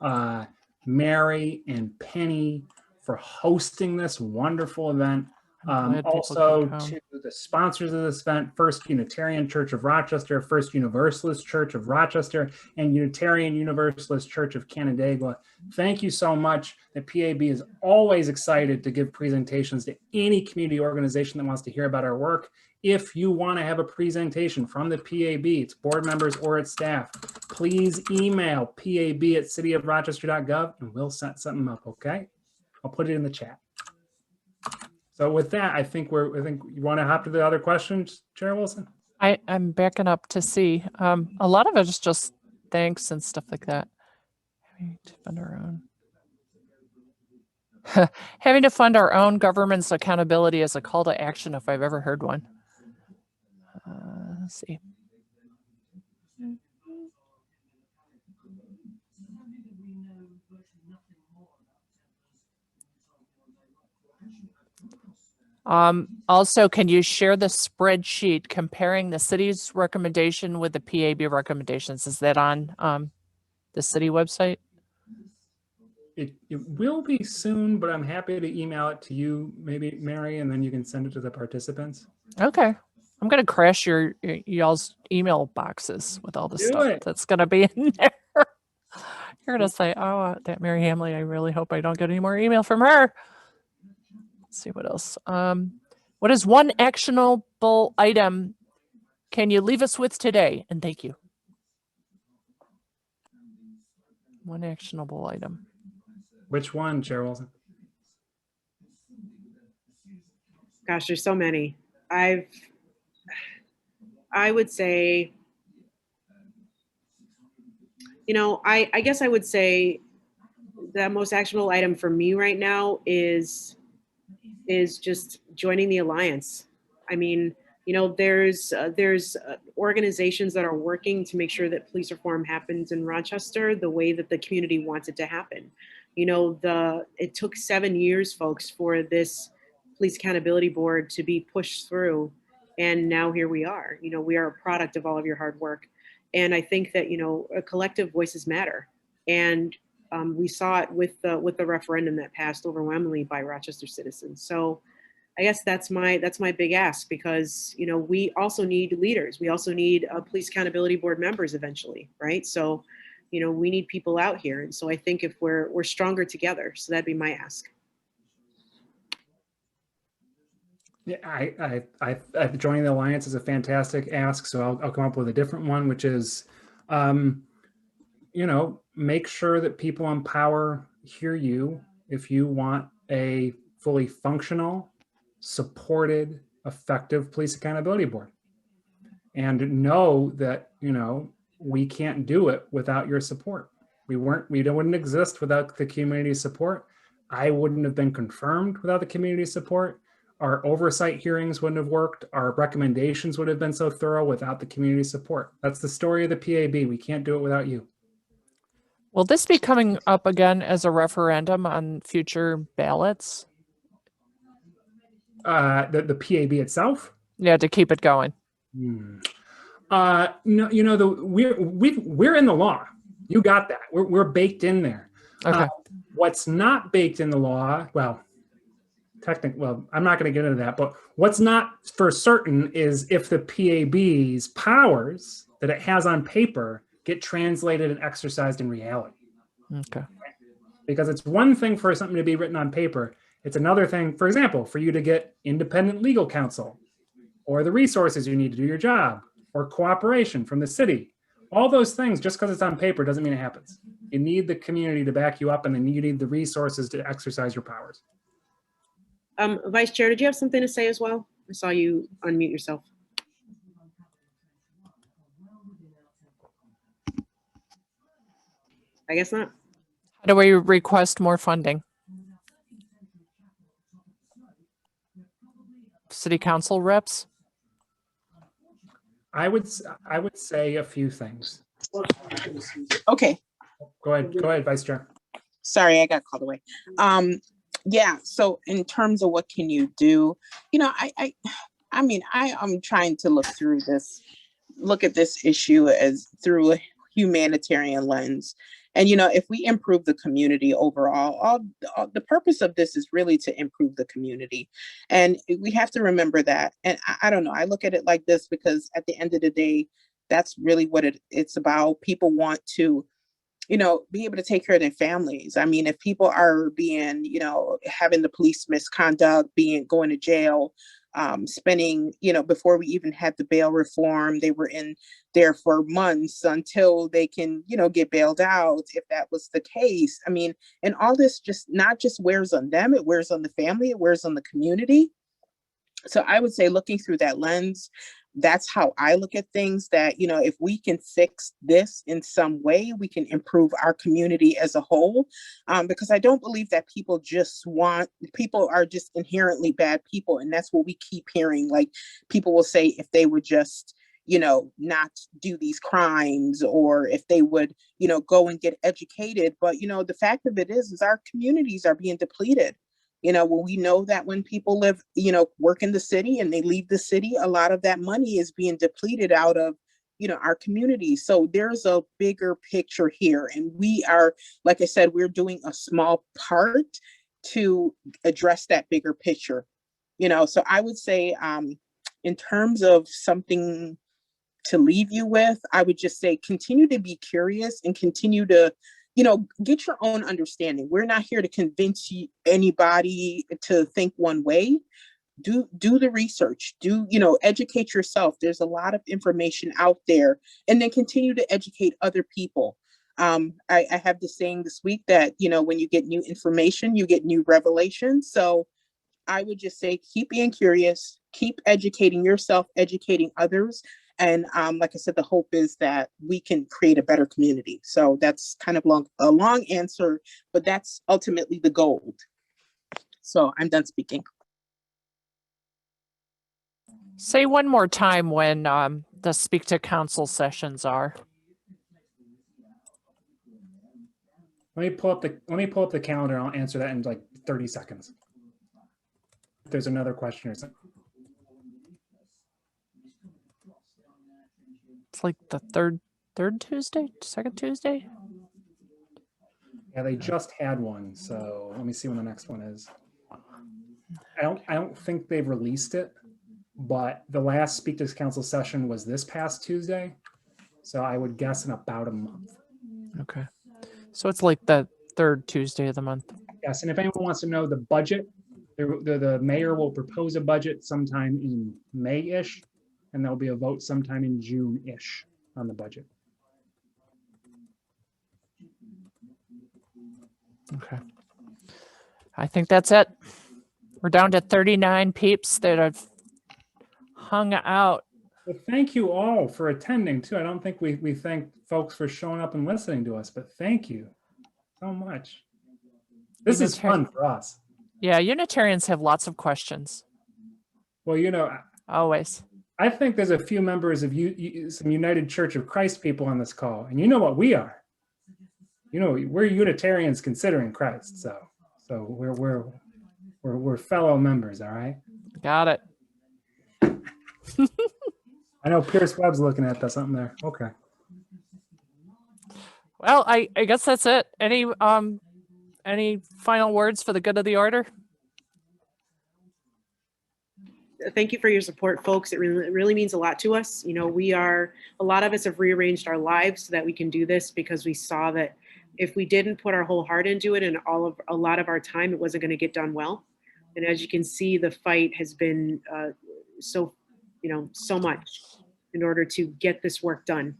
Mary and Penny for hosting this wonderful event. Also to the sponsors of this event, First Unitarian Church of Rochester, First Universalist Church of Rochester, and Unitarian Universalist Church of Canandaigua. Thank you so much. The PAB is always excited to give presentations to any community organization that wants to hear about our work. If you want to have a presentation from the PAB, its board members or its staff, please email pab@cityofrochester.gov and we'll set something up, okay? I'll put it in the chat. So with that, I think you want to hop to the other questions, Chair Wilson? I'm backing up to see. A lot of it is just thanks and stuff like that. Having to fund our own. Having to fund our own government's accountability is a call to action if I've ever heard one. Let's see. Also, can you share the spreadsheet comparing the city's recommendation with the PAB recommendations? Is that on the city website? It will be soon, but I'm happy to email it to you, maybe, Mary, and then you can send it to the participants. Okay. I'm going to crash y'all's email boxes with all the stuff that's going to be in there. You're going to say, oh, that Mary Hamley, I really hope I don't get any more email from her. Let's see what else. What is one actionable item can you leave us with today? And thank you. One actionable item. Which one, Chair Wilson? Gosh, there's so many. I would say, I guess I would say the most actionable item for me right now is just joining the alliance. I mean, there's organizations that are working to make sure that police reform happens in Rochester the way that the community wants it to happen. It took 7 years, folks, for this police accountability board to be pushed through, and now here we are. We are a product of all of your hard work, and I think that collective voices matter, and we saw it with the referendum that passed overwhelmingly by Rochester citizens. So I guess that's my big ask, because we also need leaders. We also need police accountability board members eventually, right? So we need people out here, and so I think if we're stronger together, so that'd be my ask. Yeah, I joining the alliance is a fantastic ask. So I'll come up with a different one, which is, make sure that people in power hear you if you want a fully functional, supported, effective police accountability board. And know that, we can't do it without your support. We wouldn't exist without the community support. I wouldn't have been confirmed without the community support. Our oversight hearings wouldn't have worked. Our recommendations would have been so thorough without the community support. That's the story of the PAB. We can't do it without you. Will this be coming up again as a referendum on future ballots? The PAB itself? Yeah, to keep it going. No, we're in the law. You got that. We're baked in there. Okay. What's not baked in the law, I'm not going to get into that, but what's not for certain is if the PAB's powers that it has on paper get translated and exercised in reality. Okay. Because it's one thing for something to be written on paper. It's another thing, for example, for you to get independent legal counsel or the resources you need to do your job or cooperation from the city. All those things, just because it's on paper doesn't mean it happens. You need the community to back you up, and then you need the resources to exercise your powers. Vice Chair, did you have something to say as well? I saw you unmute yourself. I guess not. How do we request more funding? City council reps? I would say a few things. Okay. Go ahead, Vice Chair. Sorry, I got called away. Yeah, so in terms of what can you do, I'm trying to look at this issue as through a humanitarian lens. And, if we improve the community overall, the purpose of this is really to improve the community. And we have to remember that. And I don't know, I look at it like this because at the end of the day, that's really what it's about. People want to, be able to take care of their families. I mean, if people are being, having the police misconduct, going to jail, spending, before we even had the bail reform, they were in there for months until they can, get bailed out. If that was the case, I mean, and all this not just wears on them, it wears on the family, it wears on the community. So I would say looking through that lens, that's how I look at things, that, if we can fix this in some way, we can improve our community as a whole. Because I don't believe that people are just inherently bad people. And that's what we keep hearing. Like, people will say if they would just, not do these crimes, or if they would, go and get educated. But, the fact of it is our communities are being depleted. When we know that when people live, work in the city and they leave the city, a lot of that money is being depleted out of, our communities. So there's a bigger picture here. And we are, like I said, we're doing a small part to address that bigger picture. So I would say, in terms of something to leave you with, I would just say, continue to be curious and continue to, get your own understanding. We're not here to convince anybody to think one way. Do the research, educate yourself. There's a lot of information out there, and then continue to educate other people. I have the saying this week that, when you get new information, you get new revelations. So I would just say, keep being curious, keep educating yourself, educating others. And like I said, the hope is that we can create a better community. So that's kind of a long answer, but that's ultimately the goal. So I'm done speaking. Say one more time when the speak to council sessions are. Let me pull up the calendar. And I'll answer that in like 30 seconds. If there's another question or something. It's like the third Tuesday, second Tuesday. Yeah, they just had one, so let me see when the next one is. I don't think they've released it, but the last Speak to Council session was this past Tuesday, so I would guess in about a month. Okay, so it's like the third Tuesday of the month. Yes, and if anyone wants to know the budget, the mayor will propose a budget sometime in May-ish, and there'll be a vote sometime in June-ish on the budget. Okay. I think that's it. We're down to 39 peeps that have hung out. Well, thank you all for attending too. I don't think we thank folks for showing up and listening to us, but thank you so much. This is fun for us. Yeah, Unitarians have lots of questions. Well, Always. I think there's a few members of some United Church of Christ people on this call, and you know what we are. We're Unitarians considering Christ, so we're fellow members, all right? Got it. I know Pierce Webb's looking at something there. Okay. Well, I guess that's it. Any final words for the good of the order? Thank you for your support, folks. It really means a lot to us. A lot of us have rearranged our lives so that we can do this, because we saw that if we didn't put our whole heart into it and a lot of our time, it wasn't going to get done well. And as you can see, the fight has been so much in order to get this work done.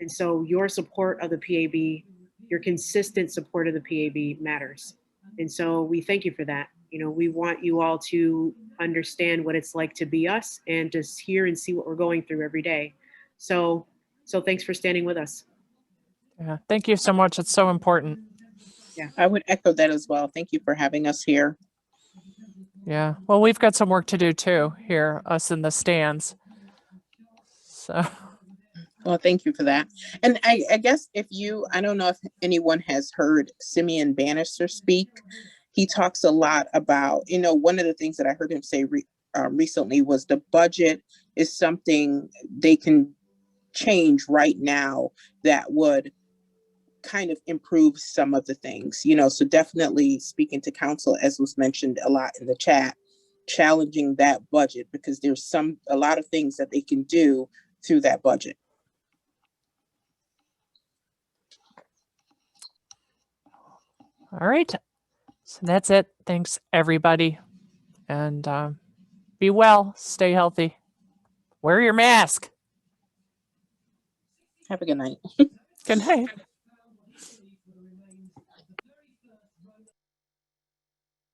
And so your support of the PAB, your consistent support of the PAB matters. And so we thank you for that. We want you all to understand what it's like to be us and just hear and see what we're going through every day. So thanks for standing with us. Yeah, thank you so much. It's so important. Yeah, I would echo that as well. Thank you for having us here. Yeah, well, we've got some work to do too here, us in the stands. So. Well, thank you for that. And I guess I don't know if anyone has heard Simeon Bannister speak. He talks a lot about, one of the things that I heard him say recently was the budget is something they can change right now that would kind of improve some of the things, so definitely speaking to council, as was mentioned a lot in the chat, challenging that budget, because there's a lot of things that they can do through that budget. All right. So that's it. Thanks, everybody. And be well. Stay healthy. Wear your mask. Have a good night. Good night.